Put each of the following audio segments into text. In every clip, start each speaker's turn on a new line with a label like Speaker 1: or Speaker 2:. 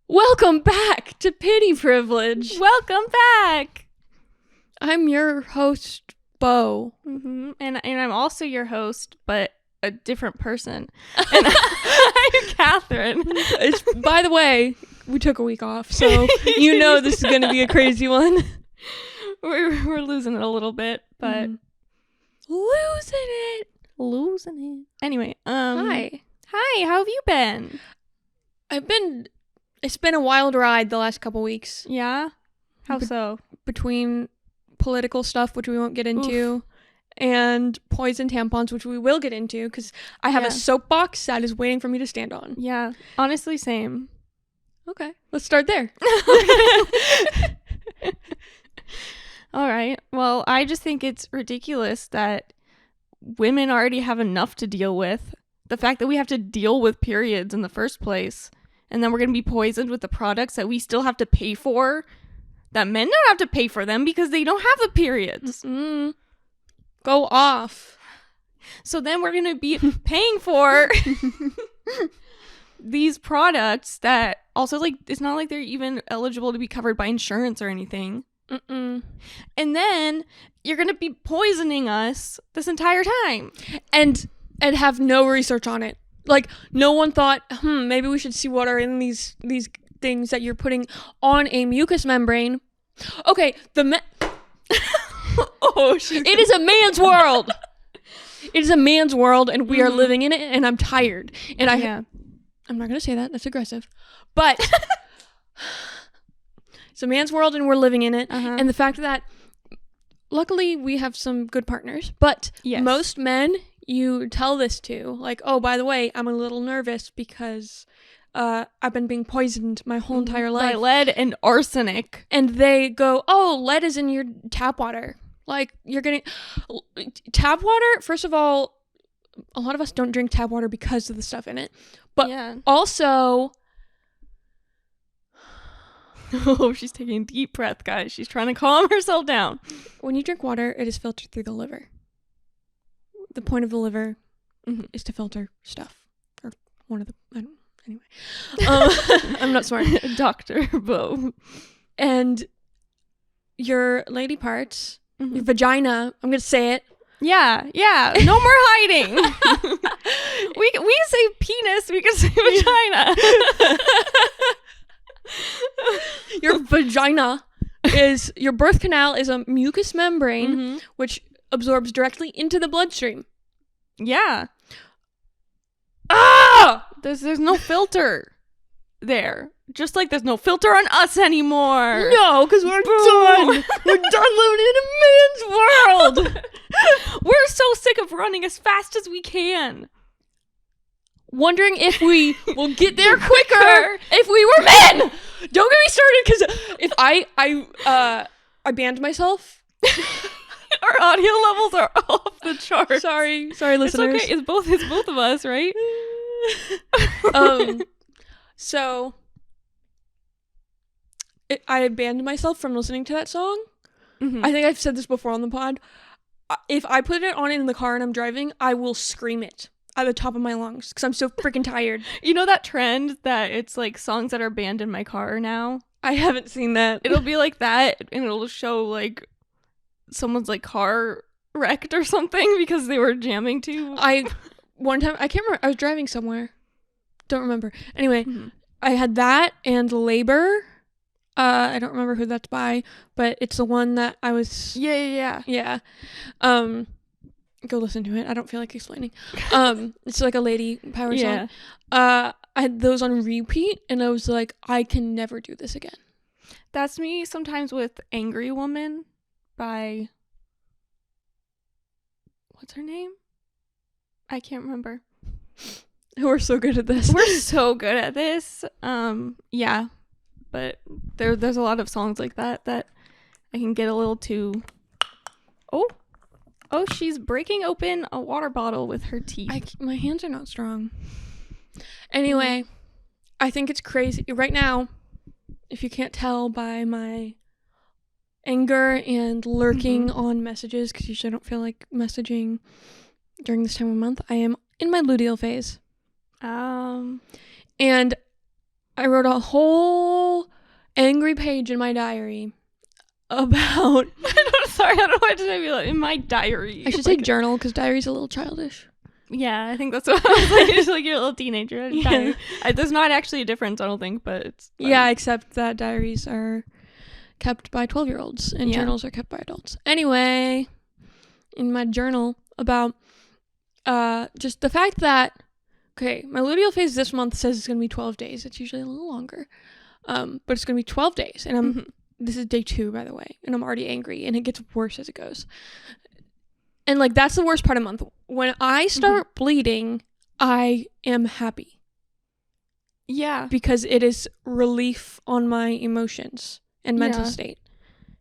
Speaker 1: Welcome back to Pity Privilege.
Speaker 2: Welcome back.
Speaker 1: I'm your host, Bo.
Speaker 2: Mm-hmm. And I'm also your host, but a different person. And I'm Catherine.
Speaker 1: By the way, we took a week off, so you know this is going to be a crazy one.
Speaker 2: We're losing it a little bit, but losing it. Anyway,
Speaker 1: Hi.
Speaker 2: How have you been?
Speaker 1: It's been a wild ride the last couple weeks.
Speaker 2: Yeah? How so?
Speaker 1: Between political stuff, which we won't get into, and poison tampons, which we will get into, because I have a soapbox that is waiting for me to stand on.
Speaker 2: Yeah, honestly, same.
Speaker 1: Okay, let's start there.
Speaker 2: All right. Well, I just think it's ridiculous that women already have enough to deal with. The fact that we have to deal with periods in the first place, and then we're going to be poisoned with the products that we still have to pay for, that men don't have to pay for them because they don't have the periods.
Speaker 1: Go off.
Speaker 2: So then we're going to be paying for these products that also, like, it's not like they're even eligible to be covered by insurance or anything. And then you're going to be poisoning us this entire time.
Speaker 1: And have no research on it. Like, no one thought, maybe we should see what are in these things that you're putting on a mucous membrane. Okay, it is a man's world. It is a man's world, and we are living in it, and I'm tired. And I'm not going to say that. That's aggressive. But it's a man's world, and we're living in it. And the fact that, luckily, we have some good partners. But most men you tell this to, like, oh, by the way, I'm a little nervous because I've been being poisoned my whole entire life.
Speaker 2: By lead and arsenic.
Speaker 1: And they go, oh, lead is in your tap water. Like, you're getting... Tap water, first of all, a lot of us don't drink tap water because of the stuff in it. But also...
Speaker 2: Oh, she's taking a deep breath, guys. She's trying to calm herself down.
Speaker 1: When you drink water, it is filtered through the liver. The point of the liver is to filter stuff. Or one of the... Anyway. I'm not smart.
Speaker 2: Dr. Bo.
Speaker 1: And your lady parts, your vagina, I'm going to say it.
Speaker 2: Yeah. No more hiding. we say penis, we can say vagina.
Speaker 1: Your vagina is... Your birth canal is a mucous membrane, which absorbs directly into the bloodstream.
Speaker 2: Yeah. There's no filter there. Just like there's no filter on us anymore.
Speaker 1: No, because we're done. We're done living in a man's world.
Speaker 2: We're so sick of running as fast as we can.
Speaker 1: Wondering if we will get there quicker if we were men. Don't get me started, because if I banned myself.
Speaker 2: Our audio levels are off the charts.
Speaker 1: Sorry, listeners.
Speaker 2: It's okay. It's both of us, right?
Speaker 1: So I banned myself from listening to that song. I think I've said this before on the pod. If I put it on in the car and I'm driving, I will scream it at the top of my lungs because I'm so freaking tired.
Speaker 2: You know that trend that it's like songs that are banned in my car now?
Speaker 1: I haven't seen that.
Speaker 2: It'll be like that, and it'll show like someone's like car wrecked or something because they were jamming to.
Speaker 1: One time, I can't remember, I was driving somewhere. Don't remember. Anyway, I had that and Labor. I don't remember who that's by, but it's the one that I was...
Speaker 2: Yeah.
Speaker 1: Go listen to it. I don't feel like explaining. It's like a lady power song. I had those on repeat, and I was like, I can never do this again.
Speaker 2: That's me sometimes with Angry Woman by... What's her name? I can't remember.
Speaker 1: We're so good at this.
Speaker 2: We're so good at this. Yeah. But there's a lot of songs like that I can get a little too... Oh, she's breaking open a water bottle with her teeth.
Speaker 1: My hands are not strong. Anyway, I think it's crazy. Right now, if you can't tell by my anger and lurking on messages, because usually I don't feel like messaging during this time of month, I am in my luteal phase. And I wrote a whole angry page in my diary about.
Speaker 2: Sorry, I don't know why to say like, in my diary.
Speaker 1: I should say journal because diary's a little childish.
Speaker 2: Yeah, I think that's what I was like. It's like you're a little teenager.
Speaker 1: Yeah.
Speaker 2: There's not actually a difference, I don't think, but it's fine.
Speaker 1: Yeah, except that diaries are kept by 12-year-olds and journals are kept by adults. Anyway, in my journal about just the fact that, okay, my luteal phase this month says it's going to be 12 days. It's usually a little longer. But it's going to be 12 days. And this is day 2, by the way. And I'm already angry. And it gets worse as it goes. And, like, that's the worst part of the month. When I start bleeding, I am happy.
Speaker 2: Yeah.
Speaker 1: Because it is relief on my emotions and mental state.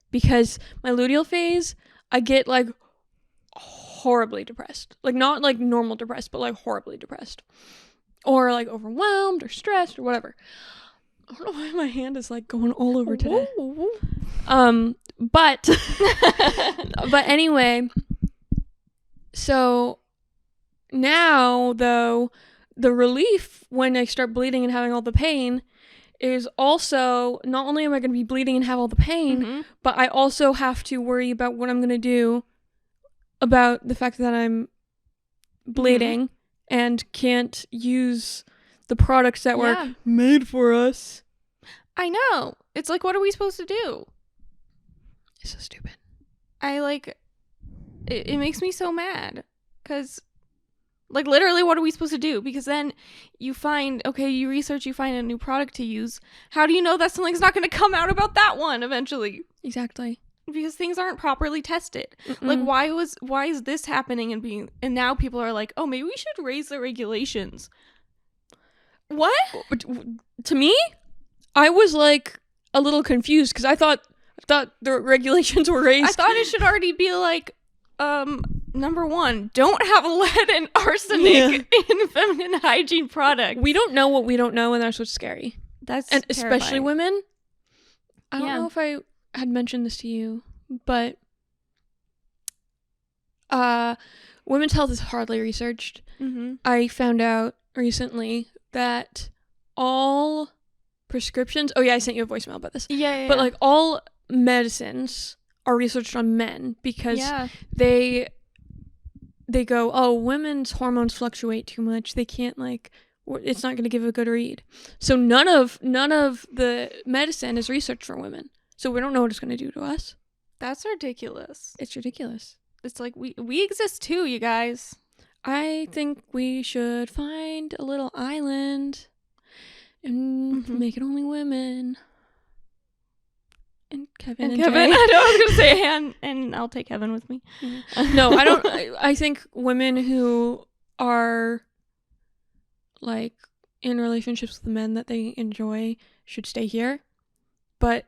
Speaker 1: Because my luteal phase, I get, like, horribly depressed. Like, not, like, normal depressed, but, like, horribly depressed. Or, like, overwhelmed or stressed or whatever. I don't know why my hand is, like, going all over today. But anyway, so now, though, the relief when I start bleeding and having all the pain is also, not only am I going to be bleeding and have all the pain, but I also have to worry about what I'm going to do about the fact that I'm bleeding and can't use the products that were made for us.
Speaker 2: I know. It's like, what are we supposed to do?
Speaker 1: It's so stupid.
Speaker 2: It makes me so mad. Because, like, literally, what are we supposed to do? Because then you find, you research, you find a new product to use. How do you know that something's not going to come out about that one eventually?
Speaker 1: Exactly.
Speaker 2: Because things aren't properly tested. Like, why is this happening and now people are like, oh, maybe we should raise the regulations. What?
Speaker 1: To me, I was like a little confused because I thought the regulations were raised.
Speaker 2: I thought it should already be like, number 1, don't have lead and arsenic in feminine hygiene products.
Speaker 1: We don't know what we don't know, and that's what's scary.
Speaker 2: That's
Speaker 1: and
Speaker 2: terrifying.
Speaker 1: Especially women. I don't know if I had mentioned this to you, but women's health is hardly researched. I found out recently that all prescriptions, I sent you a voicemail about this, but like all medicines are researched on men because they go, oh, women's hormones fluctuate too much, they can't, like, it's not going to give a good read. So none of the medicine is researched for women, so we don't know what it's going to do to us.
Speaker 2: That's ridiculous.
Speaker 1: It's ridiculous.
Speaker 2: It's like we exist too, you guys.
Speaker 1: I think we should find a little island and make it only women. And Kevin and Jay.
Speaker 2: I know, I was gonna say and I'll take Kevin with me.
Speaker 1: No, I don't. I think women who are, like, in relationships with men that they enjoy should stay here, but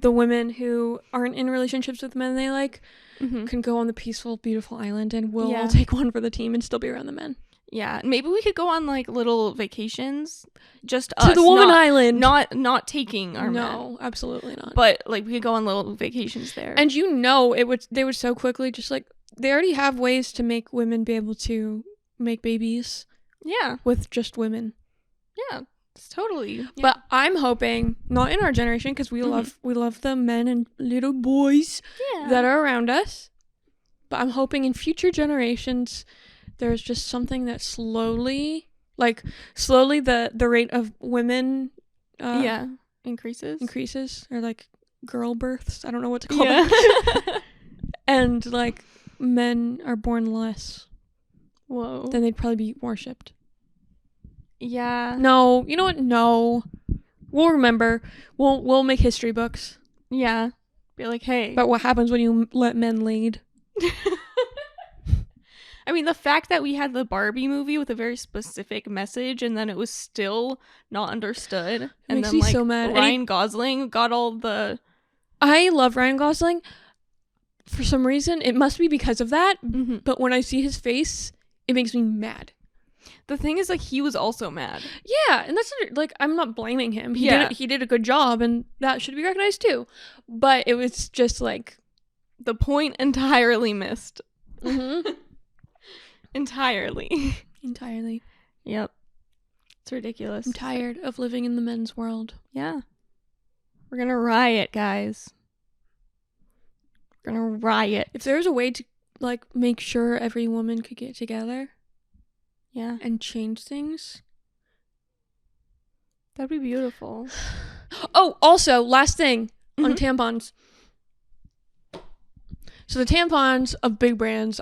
Speaker 1: the women who aren't in relationships with men they like can go on the peaceful, beautiful island, and we'll all take one for the team and still be around the men. Yeah,
Speaker 2: maybe we could go on, like, little vacations, just us,
Speaker 1: to the woman island,
Speaker 2: not taking our men.
Speaker 1: No, absolutely not.
Speaker 2: But, like, we could go on little vacations there.
Speaker 1: And they would so quickly, just like, they already have ways to make women be able to make babies.
Speaker 2: Yeah,
Speaker 1: with just women.
Speaker 2: Yeah, it's totally. Yeah.
Speaker 1: But I'm hoping not in our generation, because we love the men and little boys that are around us. But I'm hoping in future generations, there's just something that slowly the rate of women increases, or like girl births, I don't know what to call them. And like men are born less.
Speaker 2: Whoa.
Speaker 1: Then they'd probably be worshipped.
Speaker 2: Yeah.
Speaker 1: No, you know what? No. We'll remember. We'll make history books.
Speaker 2: Yeah. Be like, hey.
Speaker 1: About what happens when you let men lead.
Speaker 2: I mean, the fact that we had the Barbie movie with a very specific message and then it was still not understood. And
Speaker 1: makes
Speaker 2: then,
Speaker 1: me
Speaker 2: like,
Speaker 1: so mad.
Speaker 2: Ryan Gosling got all the...
Speaker 1: I love Ryan Gosling. For some reason, it must be because of that. But when I see his face, it makes me mad.
Speaker 2: The thing is, like, he was also mad.
Speaker 1: Yeah, and that's, like, I'm not blaming him. He did a good job, and that should be recognized too. But it was just, like...
Speaker 2: The point entirely missed. Entirely.
Speaker 1: Yep.
Speaker 2: It's ridiculous.
Speaker 1: I'm tired of living in the men's world.
Speaker 2: Yeah. We're gonna riot, guys. We're gonna riot.
Speaker 1: If there was a way to like make sure every woman could get together
Speaker 2: Yeah,
Speaker 1: and change things.
Speaker 2: that'd be beautiful.
Speaker 1: Oh, also, last thing on
Speaker 2: Mhm.
Speaker 1: tampons. So the tampons of big brands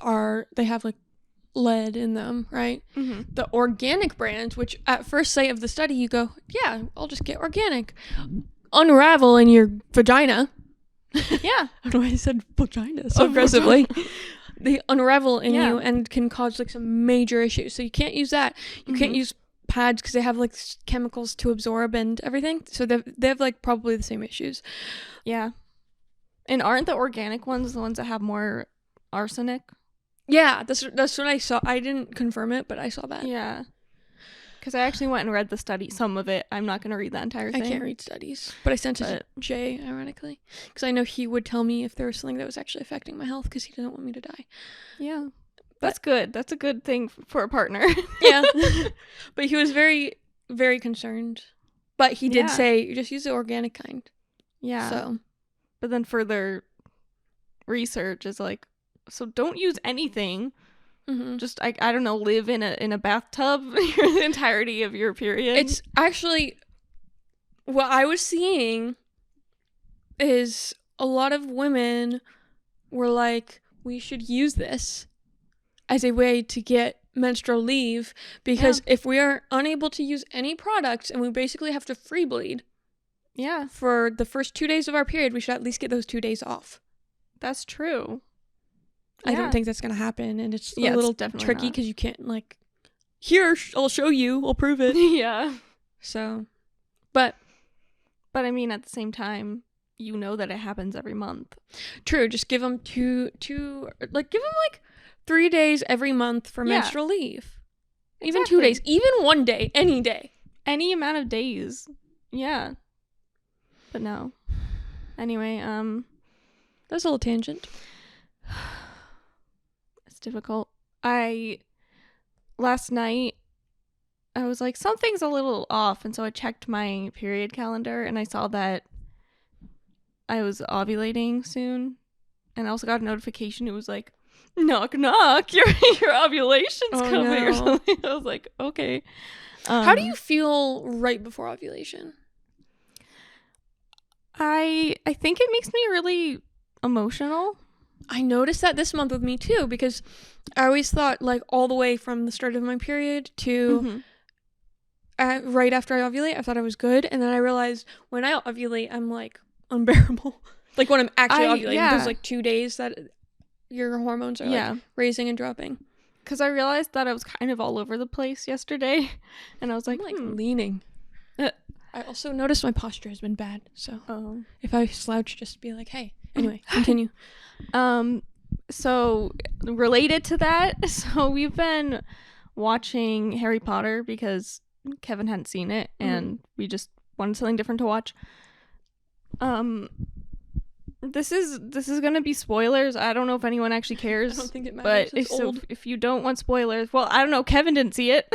Speaker 1: they have like lead in them, right?
Speaker 2: Mm-hmm.
Speaker 1: The organic brands, which at first sight of the study you go, yeah, I'll just get organic. Unravel in your vagina.
Speaker 2: Yeah.
Speaker 1: I don't know why I said vagina so aggressively. They unravel in
Speaker 2: Yeah.
Speaker 1: you and can cause like some major issues. So you can't use that. You can't
Speaker 2: Mhm.
Speaker 1: use pads because they have like chemicals to absorb and everything. So they have like probably the same issues.
Speaker 2: Yeah. And aren't the organic ones the ones that have more arsenic?
Speaker 1: Yeah, that's what I saw. I didn't confirm it, but I saw that.
Speaker 2: Yeah. Because I actually went and read the study, some of it. I'm not going to read that entire
Speaker 1: I
Speaker 2: thing.
Speaker 1: can't read studies, but I sent it to Jay, ironically, because I know he would tell me if there was something that was actually affecting my health because he doesn't want me to die.
Speaker 2: Yeah. That's good. That's a good thing for a partner.
Speaker 1: Yeah. But he was very, very concerned. But he did
Speaker 2: Yeah.
Speaker 1: say, just use the organic kind.
Speaker 2: Yeah.
Speaker 1: So,
Speaker 2: But then further research is like, so don't use anything.
Speaker 1: mhm.
Speaker 2: Just I don't know, live in a bathtub the entirety of your period.
Speaker 1: It's actually, what I was seeing is a lot of women were like, we should use this as a way to get menstrual leave because if we are unable to use any products and we basically have to free bleed
Speaker 2: yeah,
Speaker 1: for the first 2 days of our period, we should at least get those 2 days off.
Speaker 2: that's true.
Speaker 1: I
Speaker 2: Yeah.
Speaker 1: don't think that's going to happen, and it's
Speaker 2: Yeah,
Speaker 1: a
Speaker 2: it's
Speaker 1: little
Speaker 2: definitely
Speaker 1: tricky
Speaker 2: not.
Speaker 1: because you can't like, here, I'll show you, I'll prove it.
Speaker 2: Yeah.
Speaker 1: So, but
Speaker 2: But I mean, at the same time, you know that it happens every month.
Speaker 1: true, just give them give them like 3 days every month for
Speaker 2: Yeah.
Speaker 1: menstrual leave. Even 2
Speaker 2: Exactly.
Speaker 1: days, even 1 day, any day.
Speaker 2: Any amount of days. Yeah. But no. Anyway,
Speaker 1: That's a little tangent.
Speaker 2: it's difficult. Last night, I was like, something's a little off. And so I checked my period calendar and I saw that I was ovulating soon. And I also got a notification. It was like, knock, knock, your ovulation's
Speaker 1: Oh,
Speaker 2: coming or
Speaker 1: no.
Speaker 2: something. I was like, okay.
Speaker 1: How do you feel right before ovulation?
Speaker 2: I think it makes me really emotional.
Speaker 1: I noticed that this month with me too, because I always thought like all the way from the start of my period to
Speaker 2: Mhm.
Speaker 1: right after I ovulate, I thought I was good, and then I realized when I ovulate, I'm like unbearable. Like when I'm actually ovulating, those like 2 days that your hormones are
Speaker 2: Yeah.
Speaker 1: like raising and dropping.
Speaker 2: Because I realized that I was kind of all over the place yesterday. And I was
Speaker 1: I'm
Speaker 2: like,
Speaker 1: like leaning. I also noticed my posture has been bad, so
Speaker 2: oh.
Speaker 1: if I slouch, just be like, hey. Anyway, continue.
Speaker 2: So related to that, so we've been watching Harry Potter because Kevin hadn't seen it and we just wanted something different to watch. This is gonna be spoilers. I don't know if anyone actually
Speaker 1: I
Speaker 2: cares.
Speaker 1: don't think it
Speaker 2: But
Speaker 1: matters. It's old.
Speaker 2: if you don't want spoilers, well, I don't know. Kevin didn't see it.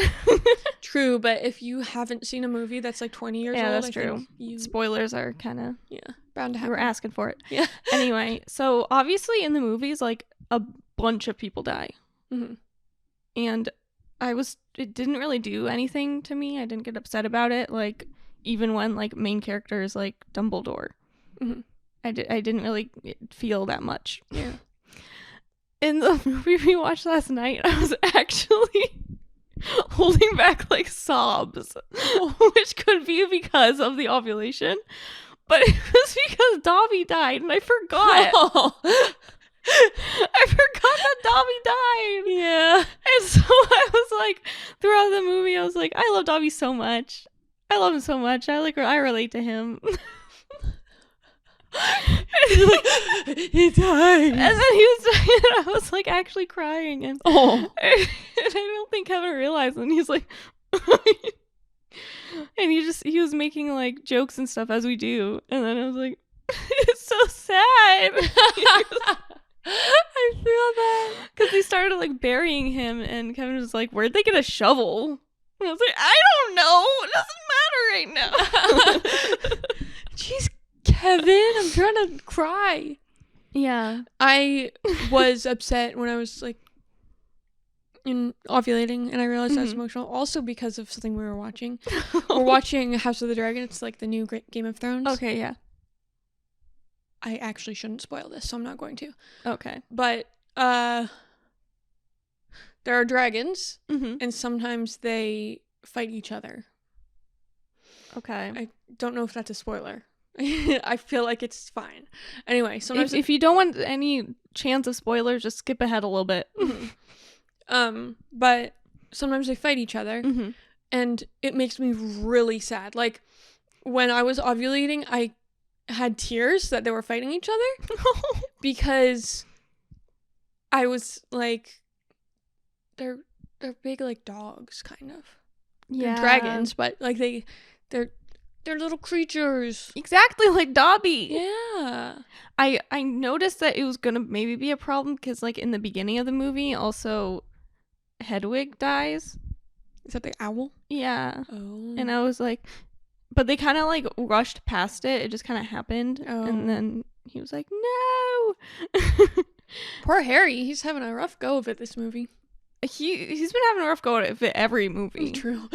Speaker 1: True, but if you haven't seen a movie that's like 20 years
Speaker 2: Yeah,
Speaker 1: old,
Speaker 2: that's
Speaker 1: I
Speaker 2: true.
Speaker 1: think you
Speaker 2: Spoilers are kind of
Speaker 1: bound to
Speaker 2: you were
Speaker 1: happen.
Speaker 2: asking for it.
Speaker 1: Yeah.
Speaker 2: Anyway, so obviously in the movies, like a bunch of people die,
Speaker 1: Mm-hmm.
Speaker 2: and it didn't really do anything to me. I didn't get upset about it. Like even when like main characters like Dumbledore,
Speaker 1: Mhm.
Speaker 2: I didn't really feel that much.
Speaker 1: Yeah.
Speaker 2: In the movie we watched last night, I was actually holding back like sobs, which could be because of the ovulation, but it was because Dobby died, and I forgot. I forgot that Dobby died.
Speaker 1: Yeah.
Speaker 2: And so I was like, throughout the movie, I was like, I love Dobby so much. I love him so much. I relate to him.
Speaker 1: He died.
Speaker 2: And then he was dying, and I was like actually crying, and
Speaker 1: Oh.
Speaker 2: I don't think Kevin realized, and he's like, and he was making like jokes and stuff as we do, and then I was like, it's so sad.
Speaker 1: I feel that.
Speaker 2: Because they started like burying him, and Kevin was like, where'd they get a shovel? And I was like, I don't know. It doesn't matter right now.
Speaker 1: Jeez, Kevin, I'm trying to cry.
Speaker 2: Yeah.
Speaker 1: I was upset when I was like in ovulating, and I realized I was emotional. Also because of something we were watching. We're watching House of the Dragon. It's like the new Game of Thrones.
Speaker 2: Okay, yeah.
Speaker 1: I actually shouldn't spoil this, so I'm not going to.
Speaker 2: Okay.
Speaker 1: But there are dragons,
Speaker 2: Mm-hmm.
Speaker 1: and sometimes they fight each other.
Speaker 2: Okay.
Speaker 1: I don't know if that's a spoiler. I feel like it's fine. Anyway, sometimes
Speaker 2: If you don't want any chance of spoilers, just skip ahead a little bit.
Speaker 1: but sometimes they fight each other,
Speaker 2: Mm-hmm.
Speaker 1: and it makes me really sad. Like when I was ovulating, I had tears that they were fighting each other because I was like, they're big like dogs, kind of.
Speaker 2: Yeah.
Speaker 1: They're dragons, but like they're little creatures.
Speaker 2: Exactly like Dobby.
Speaker 1: Yeah.
Speaker 2: I noticed that it was gonna maybe be a problem because like in the beginning of the movie, also Hedwig dies.
Speaker 1: Is that the owl?
Speaker 2: Yeah.
Speaker 1: Oh.
Speaker 2: And I was like, but they kind of like rushed past it. It just kind of happened.
Speaker 1: Oh.
Speaker 2: And then he was like, no.
Speaker 1: Poor Harry. He's having a rough go of it this movie.
Speaker 2: He's been having a rough go of it every movie.
Speaker 1: True.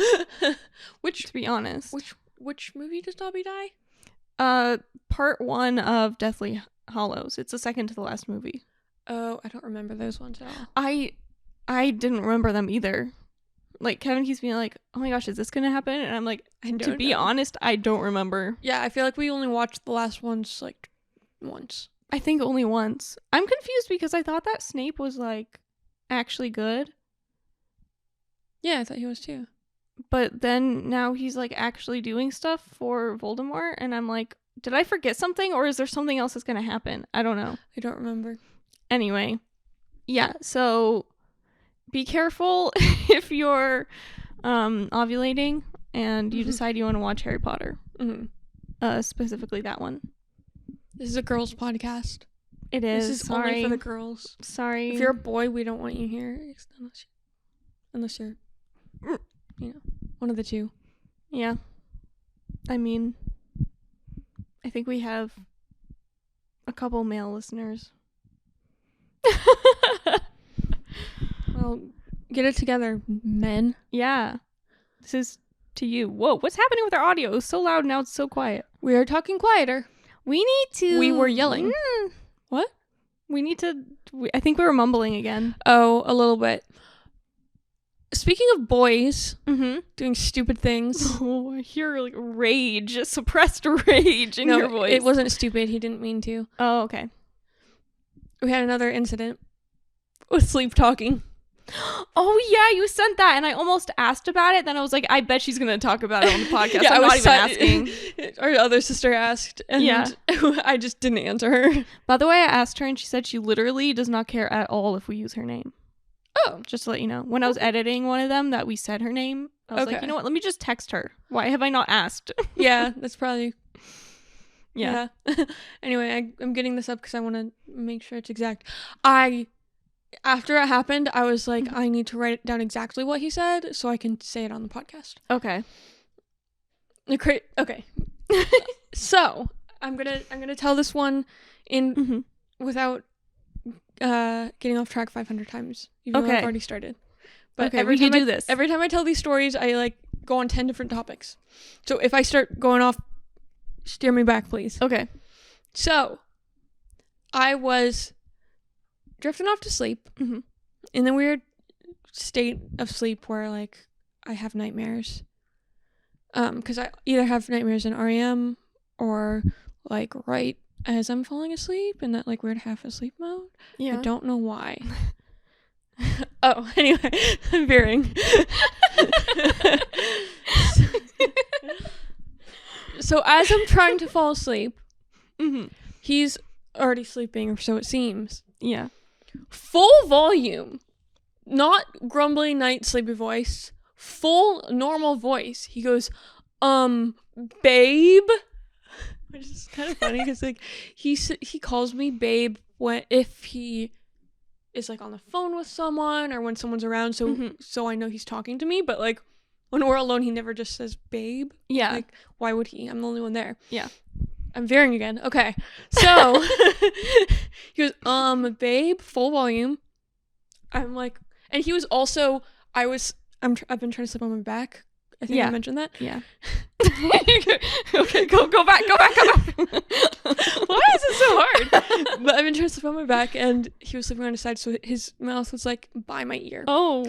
Speaker 2: To be honest.
Speaker 1: Which movie does Dobby die?
Speaker 2: Part 1 of Deathly Hallows. It's the second to the last movie.
Speaker 1: Oh, I don't remember those ones at all.
Speaker 2: I didn't remember them either. Like Kevin keeps being like, "Oh my gosh, is this gonna happen?" And I'm like, to be honest, I don't remember.
Speaker 1: Yeah, I feel like we only watched the last ones like once.
Speaker 2: I think only once. I'm confused because I thought that Snape was like actually good,
Speaker 1: Yeah, I thought he was too.
Speaker 2: but then now he's like actually doing stuff for Voldemort, and I'm like, did I forget something, or is there something else that's gonna happen? I don't know.
Speaker 1: I don't remember.
Speaker 2: Anyway, yeah. So be careful if you're ovulating and you decide you want to watch Harry Potter. Specifically that one.
Speaker 1: This is a girls' podcast.
Speaker 2: It is.
Speaker 1: This is
Speaker 2: Sorry.
Speaker 1: only for the girls.
Speaker 2: Sorry.
Speaker 1: If you're a boy, we don't want you here, unless you're, one of the two.
Speaker 2: Yeah. I mean, I think we have a couple male listeners.
Speaker 1: Well, get it together, men.
Speaker 2: Yeah. This is to you. Whoa, what's happening with our audio? It was so loud, now it's so quiet.
Speaker 1: We are talking quieter.
Speaker 2: We need to...
Speaker 1: We were yelling. What?
Speaker 2: We need to... I think we were mumbling again.
Speaker 1: Oh, a little bit. Speaking of boys
Speaker 2: Mm-hmm.
Speaker 1: doing stupid things.
Speaker 2: Oh, I hear like rage, suppressed rage in your voice.
Speaker 1: It wasn't stupid. He didn't mean to.
Speaker 2: Oh, okay.
Speaker 1: We had another incident with sleep talking.
Speaker 2: Oh, yeah, you sent that, and I almost asked about it. Then I was like, I bet she's going to talk about it on the podcast.
Speaker 1: Yeah,
Speaker 2: I'm not even asking.
Speaker 1: Our other sister asked, and I just didn't answer her.
Speaker 2: By the way, I asked her, and she said she literally does not care at all if we use her name.
Speaker 1: Oh.
Speaker 2: Just to let you know. When I was editing one of them that we said her name, I was like, you know what? Let me just text her. Why have I not asked?
Speaker 1: Yeah, that's probably...
Speaker 2: Yeah.
Speaker 1: Anyway, I'm getting this up because I want to make sure it's exact. After it happened, I was like, I need to write down exactly what he said so I can say it on the podcast.
Speaker 2: Okay.
Speaker 1: Okay. So I'm gonna tell this one in without getting off track 500 times. Even though I've already started. But every time I tell these stories, I like go on 10 different topics. So if I start going off, steer me back, please.
Speaker 2: Okay.
Speaker 1: So I was drifting off to sleep in the weird state of sleep where like I have nightmares. Because I either have nightmares in REM or like right as I'm falling asleep in that like weird half asleep mode.
Speaker 2: Yeah.
Speaker 1: I don't know why. Oh, anyway, I'm veering. So as I'm trying to fall asleep, he's already sleeping, or so it seems.
Speaker 2: Yeah.
Speaker 1: Full volume, not grumbly night sleepy voice, full normal voice. He goes, babe, which is kind of funny because like he calls me babe if he is like on the phone with someone or when someone's around, so I know he's talking to me. But like when we're alone, he never just says babe.
Speaker 2: Yeah.
Speaker 1: Like why would he? I'm the only one there.
Speaker 2: Yeah.
Speaker 1: I'm veering again. Okay. So he goes, babe, full volume. I'm like, and he was also, I've been trying to sleep on my back. I think I mentioned that.
Speaker 2: Yeah. Okay, go back.
Speaker 1: Why is it so hard? But I've been trying to sleep on my back, and he was sleeping on his side, so his mouth was like by my ear.
Speaker 2: Oh.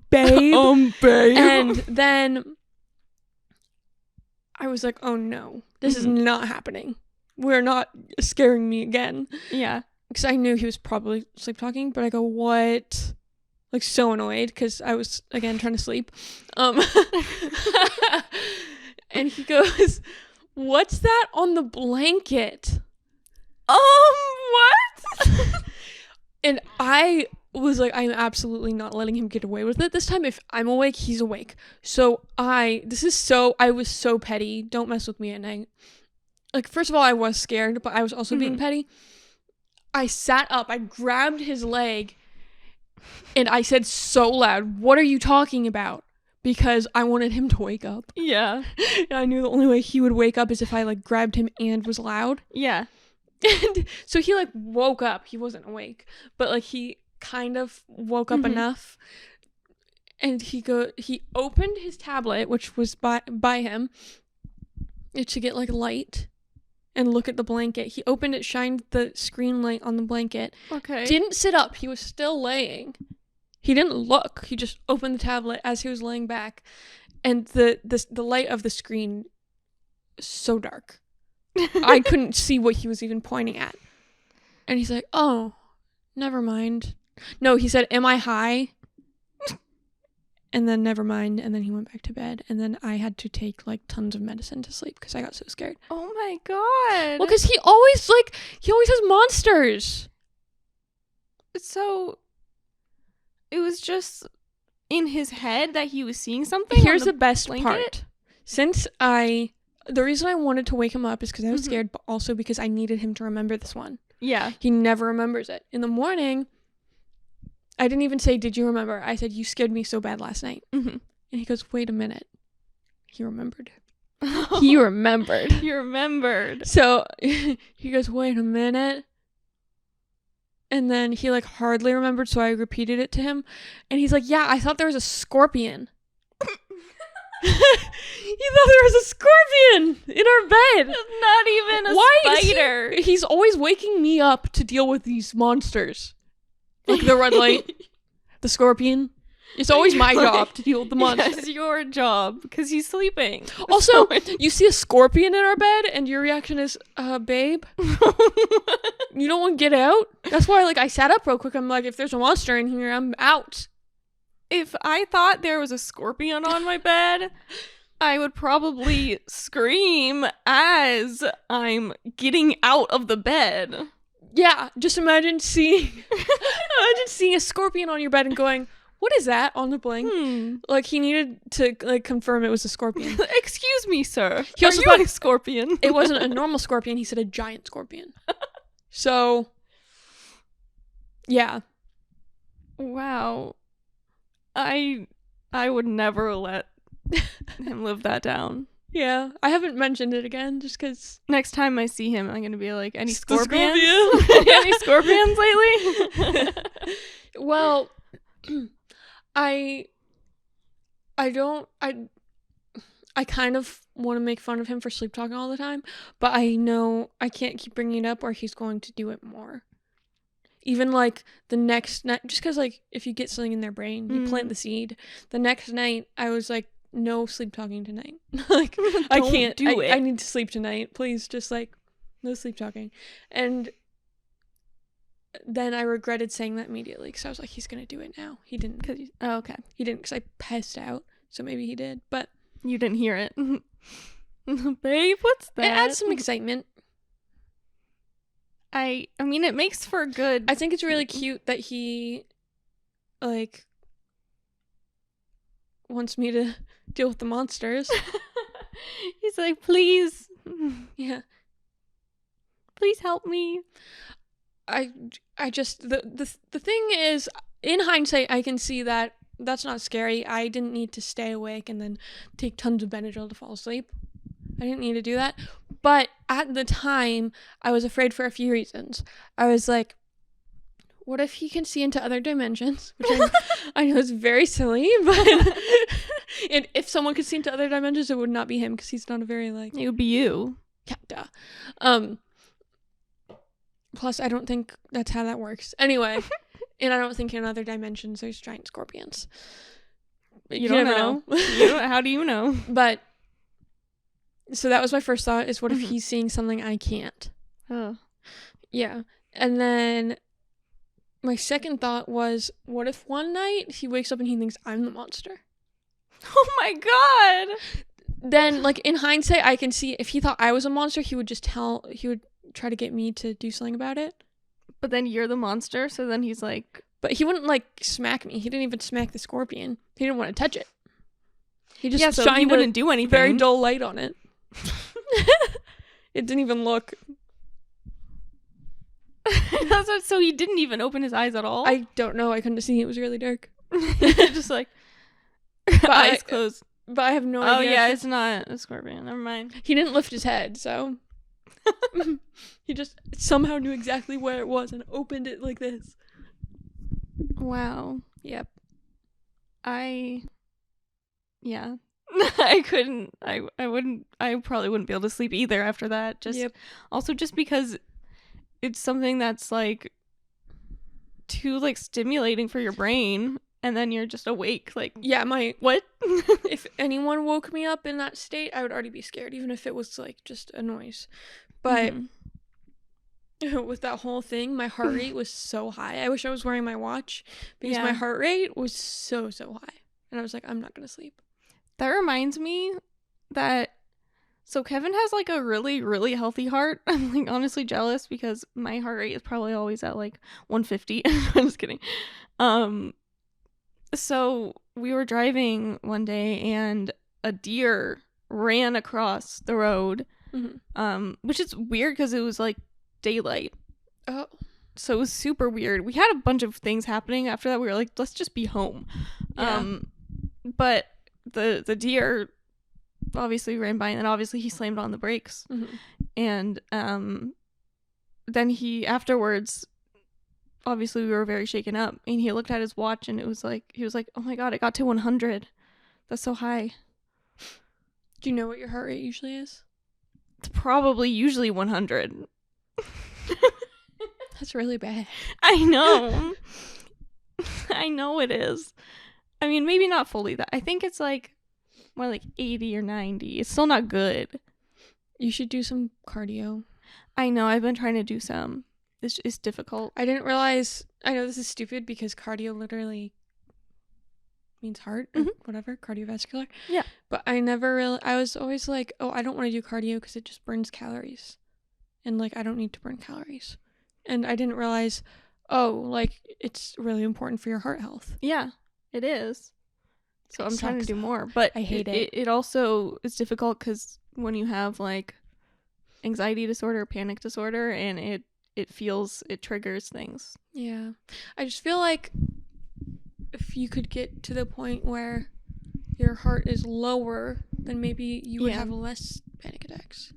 Speaker 1: Babe.
Speaker 2: Babe.
Speaker 1: And then I was like, oh no, this is not happening. We're not scaring me again.
Speaker 2: Yeah.
Speaker 1: Because I knew he was probably sleep talking, but I go, what? Like, so annoyed because I was, again, trying to sleep. And he goes, what's that on the blanket?
Speaker 2: What?
Speaker 1: And I was like, I'm absolutely not letting him get away with it this time. If I'm awake, he's awake. So I was so petty. Don't mess with me at night. Like, first of all, I was scared, but I was also being petty. I sat up, I grabbed his leg, and I said so loud, what are you talking about? Because I wanted him to wake up.
Speaker 2: Yeah.
Speaker 1: And I knew the only way he would wake up is if I, like, grabbed him and was loud.
Speaker 2: Yeah.
Speaker 1: And so he, like, woke up. He wasn't awake, but, like, he kind of woke up enough. And he opened his tablet, which was by him, to get, like, light and look at the blanket. He opened it, shined the screen light on the blanket.
Speaker 2: Okay.
Speaker 1: Didn't sit up. He was still laying. He didn't look. He just opened the tablet as he was laying back. And the light of the screen, so dark. I couldn't see what he was even pointing at. And he's like, oh, never mind. No, he said, am I high? And then never mind. And then he went back to bed. And then I had to take, like, tons of medicine to sleep because I got so scared.
Speaker 2: Oh my god.
Speaker 1: Well, because he always has monsters.
Speaker 2: So it was just in his head that he was seeing something.
Speaker 1: Here's the best
Speaker 2: blanket?
Speaker 1: part. The reason I wanted to wake him up is because I was scared, but also because I needed him to remember this one.
Speaker 2: Yeah.
Speaker 1: He never remembers it. In the morning, I didn't even say, did you remember? I said, you scared me so bad last night. And he goes, wait a minute. He remembered. He remembered.
Speaker 2: He remembered.
Speaker 1: So he goes, wait a minute. And then he, like, hardly remembered, so I repeated it to him. And he's like, yeah, I thought there was a scorpion. He thought there was a scorpion in our bed.
Speaker 2: Not even a spider.
Speaker 1: He's always waking me up to deal with these monsters. Like the red light, the scorpion. It's always my job to deal with the monsters.
Speaker 2: It's your job because he's sleeping.
Speaker 1: Also, you see a scorpion in our bed and your reaction is, babe, you don't want to get out? That's why, like, I sat up real quick. I'm like, if there's a monster in here, I'm out.
Speaker 2: If I thought there was a scorpion on my bed, I would probably scream as I'm getting out of the bed.
Speaker 1: Yeah, just imagine seeing a scorpion on your bed and going, what is that on the blanket? Like, he needed to, like, confirm it was a scorpion.
Speaker 2: Excuse me, sir.
Speaker 1: He also
Speaker 2: Are
Speaker 1: thought
Speaker 2: you a scorpion?
Speaker 1: It wasn't a normal scorpion. He said a giant scorpion. So, yeah.
Speaker 2: Wow. I would never let him live that down.
Speaker 1: Yeah, I haven't mentioned it again just because.
Speaker 2: Next time I see him, I'm gonna be like, any
Speaker 1: It's the
Speaker 2: scorpions?
Speaker 1: scorpion.
Speaker 2: Any scorpions lately?
Speaker 1: Well, I kind of want to make fun of him for sleep talking all the time, but I know I can't keep bringing it up or he's going to do it more. Even, like, the next night, just because, like, if you get something in their brain, you plant the seed. The next night, I was like, no sleep talking tonight. Like, I can't do it. I need to sleep tonight. Please, just, like, no sleep talking. And then I regretted saying that immediately because I was like, he's going to do it now. He didn't.
Speaker 2: Okay.
Speaker 1: He didn't because I passed out. So maybe he did. But
Speaker 2: you didn't hear it. Babe, what's that?
Speaker 1: It adds some excitement.
Speaker 2: I mean, it makes for good.
Speaker 1: I think it's really cute that he, like, wants me to deal with the monsters.
Speaker 2: He's like, please.
Speaker 1: Yeah.
Speaker 2: Please help me.
Speaker 1: I just, the thing is, in hindsight, I can see that that's not scary. I didn't need to stay awake and then take tons of Benadryl to fall asleep. I didn't need to do that. But at the time, I was afraid for a few reasons. I was like, what if he can see into other dimensions? Which I know is very silly, but and if someone could see into other dimensions, it would not be him because he's not a very like.
Speaker 2: It would be you.
Speaker 1: Yeah, duh. Plus, I don't think that's how that works. Anyway, and I don't think in other dimensions there's giant scorpions.
Speaker 2: You don't know. How do you know?
Speaker 1: But so that was my first thought: is what if
Speaker 2: Mhm.
Speaker 1: he's seeing something I can't?
Speaker 2: Oh.
Speaker 1: Yeah, and then my second thought was, what if one night he wakes up and he thinks I'm the monster?
Speaker 2: Oh my god.
Speaker 1: Then, like, in hindsight, I can see if he thought I was a monster, he would try to get me to do something about it.
Speaker 2: But then you're the monster, so then he's like,
Speaker 1: But he wouldn't, like, smack me. He didn't even smack the scorpion. He didn't want to touch it. He just
Speaker 2: yeah, so
Speaker 1: shined
Speaker 2: he
Speaker 1: a
Speaker 2: wouldn't do anything.
Speaker 1: very dull light on it. It didn't even look.
Speaker 2: So he didn't even open his eyes at all?
Speaker 1: I don't know. I couldn't see. It was really dark.
Speaker 2: Just like, eyes closed.
Speaker 1: But I have no
Speaker 2: Oh
Speaker 1: idea.
Speaker 2: yeah, it's not a scorpion. Never mind.
Speaker 1: He didn't lift his head, so he just somehow knew exactly where it was and opened it like this.
Speaker 2: Wow.
Speaker 1: Yep.
Speaker 2: Yeah. I couldn't. I wouldn't. I probably wouldn't be able to sleep either after that.
Speaker 1: Yep.
Speaker 2: Also just because it's something that's like too like stimulating for your brain, and then you're just awake. Like,
Speaker 1: Yeah,
Speaker 2: what?
Speaker 1: if anyone woke me up in that state, I would already be scared, even if it was like just a noise. But with that whole thing, my heart rate was so high. I wish I was wearing my watch because my
Speaker 2: Yeah.
Speaker 1: heart rate was so high. And I was like, I'm not going to sleep.
Speaker 2: That reminds me that so Kevin has like a really, really healthy heart. I'm like honestly jealous because my heart rate is probably always at like 150. I'm just kidding. So we were driving one day and a deer ran across the road. Which is weird because it was like daylight.
Speaker 1: Oh.
Speaker 2: So it was super weird. We had a bunch of things happening after that. We were like, let's just be home.
Speaker 1: Yeah.
Speaker 2: But the deer obviously ran by, and then obviously he slammed on the brakes. And then he afterwards, obviously we were very shaken up, and he looked at his watch and he was like, oh my god, it got to 100. That's so high.
Speaker 1: Do you know what your heart rate usually is?
Speaker 2: It's probably usually 100.
Speaker 1: That's really bad.
Speaker 2: I know. I know it is. I mean, maybe not fully that. I think it's like more like 80 or 90. It's still not good.
Speaker 1: You should do some cardio.
Speaker 2: I know. I've been trying to do some. It's difficult.
Speaker 1: I didn't realize. I know this is stupid because cardio literally means heart or whatever, cardiovascular.
Speaker 2: Yeah.
Speaker 1: But I was always like, oh, I don't want to do cardio because it just burns calories. And like, I don't need to burn calories. And I didn't realize, oh, like, it's really important for your heart health.
Speaker 2: Yeah, it is. So
Speaker 1: It
Speaker 2: I'm trying to
Speaker 1: sucks,
Speaker 2: do
Speaker 1: though.
Speaker 2: more. But
Speaker 1: I hate it.
Speaker 2: It also is difficult because when you have like anxiety disorder, panic disorder, and it triggers things.
Speaker 1: Yeah. I just feel like if you could get to the point where your heart is lower, then maybe you would have less panic attacks.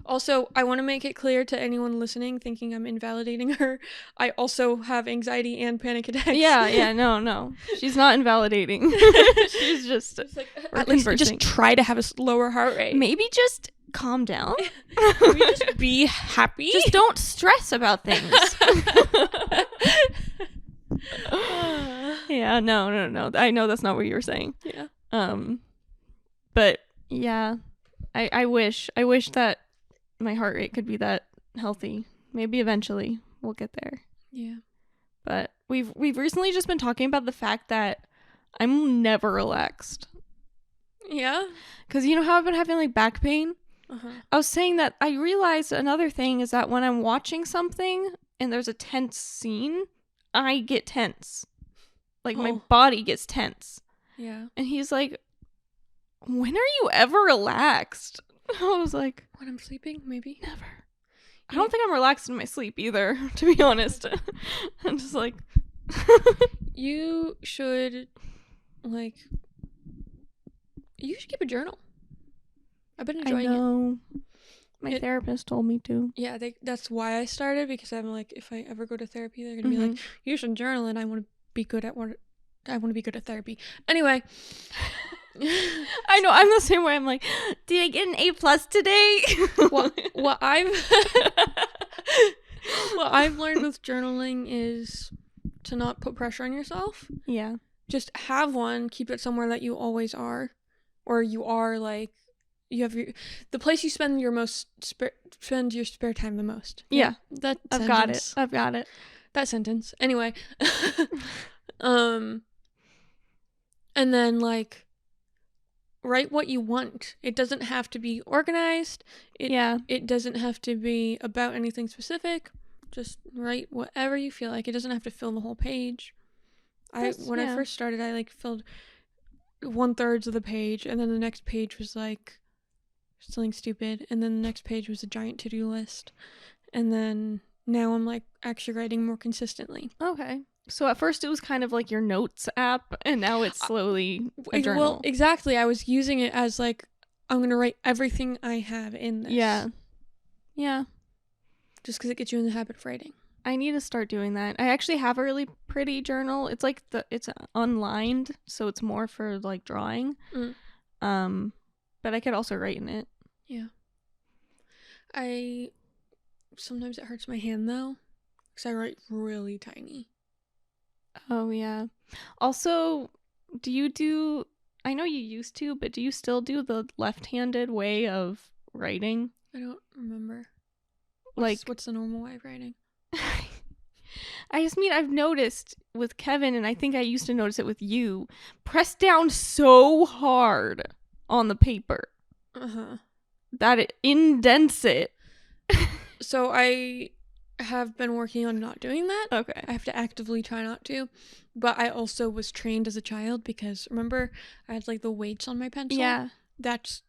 Speaker 1: Also, I want to make it clear to anyone listening thinking I'm invalidating her, I also have anxiety and panic attacks.
Speaker 2: Yeah, no. She's not invalidating. She's just
Speaker 1: It's like,
Speaker 2: we're
Speaker 1: at least
Speaker 2: conversing.
Speaker 1: just try to have a lower heart rate.
Speaker 2: Maybe just calm down.
Speaker 1: Maybe just be happy.
Speaker 2: Just don't stress about things. Yeah, no. I know that's not what you were saying.
Speaker 1: Yeah.
Speaker 2: But yeah, I wish that my heart rate could be that healthy. Maybe eventually we'll get there.
Speaker 1: Yeah.
Speaker 2: But we've recently just been talking about the fact that I'm never relaxed.
Speaker 1: Yeah.
Speaker 2: Because you know how I've been having like back pain?
Speaker 1: Uh-huh.
Speaker 2: I was saying that I realized another thing is that when I'm watching something and there's a tense scene, I get tense. Like my body gets tense.
Speaker 1: Yeah.
Speaker 2: And he's like, when are you ever relaxed? I was like,
Speaker 1: When I'm sleeping, maybe.
Speaker 2: never. I don't think I'm relaxed in my sleep either, to be honest. I'm just like,
Speaker 1: You should keep a journal. I've been
Speaker 2: I
Speaker 1: enjoying it.
Speaker 2: know. My therapist told me to.
Speaker 1: Yeah, that's why I started, because I'm like, if I ever go to therapy, they're gonna be like, you should journal, and I want to be good at therapy. Anyway.
Speaker 2: I know, I'm the same way. I'm like, did I get an A+ today?
Speaker 1: what I've learned with journaling is to not put pressure on yourself.
Speaker 2: Yeah.
Speaker 1: Just have one, keep it somewhere that you always are, or you are like, you have the place you spend your spare time the most.
Speaker 2: Yeah.
Speaker 1: I've got it. That sentence. Anyway. And then like write what you want. It doesn't have to be organized. It doesn't have to be about anything specific. Just write whatever you feel like. It doesn't have to fill the whole page. When I first started, I like filled 1/3 of the page, and then the next page was like something stupid, and then the next page was a giant to-do list, and then now I'm like actually writing more consistently.
Speaker 2: Okay. So at first it was kind of like your notes app, and now it's slowly a journal.
Speaker 1: Well, exactly. I was using it as like, I'm going to write everything I have in this.
Speaker 2: Yeah.
Speaker 1: Just because it gets you in the habit of writing.
Speaker 2: I need to start doing that. I actually have a really pretty journal. It's like it's unlined, so it's more for like drawing. But I could also write in it.
Speaker 1: Yeah. Sometimes it hurts my hand though, because I write really tiny.
Speaker 2: Oh yeah. Also, I know you used to, but do you still do the left-handed way of writing?
Speaker 1: I don't remember. What's the normal way of writing?
Speaker 2: I've noticed with Kevin, and I think I used to notice it with you, press down so hard on the paper that it indents it.
Speaker 1: So I have been working on not doing that.
Speaker 2: Okay.
Speaker 1: I have to actively try not to. But I also was trained as a child, because remember I had like the weights on my pencil?
Speaker 2: Yeah.
Speaker 1: That's...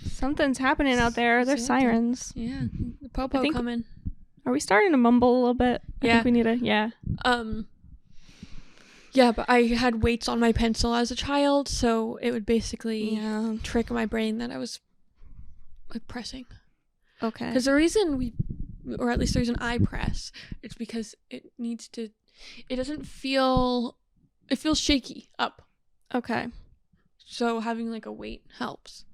Speaker 2: Something's happening out there. There's sirens.
Speaker 1: Yeah. The popo coming.
Speaker 2: Are we starting to mumble a little bit? I think we need to, yeah.
Speaker 1: Yeah, but I had weights on my pencil as a child, so it would basically trick my brain that I was like pressing.
Speaker 2: Okay.
Speaker 1: Because the reason or at least the reason I press, it's because it feels shaky up.
Speaker 2: Okay.
Speaker 1: So having like a weight helps.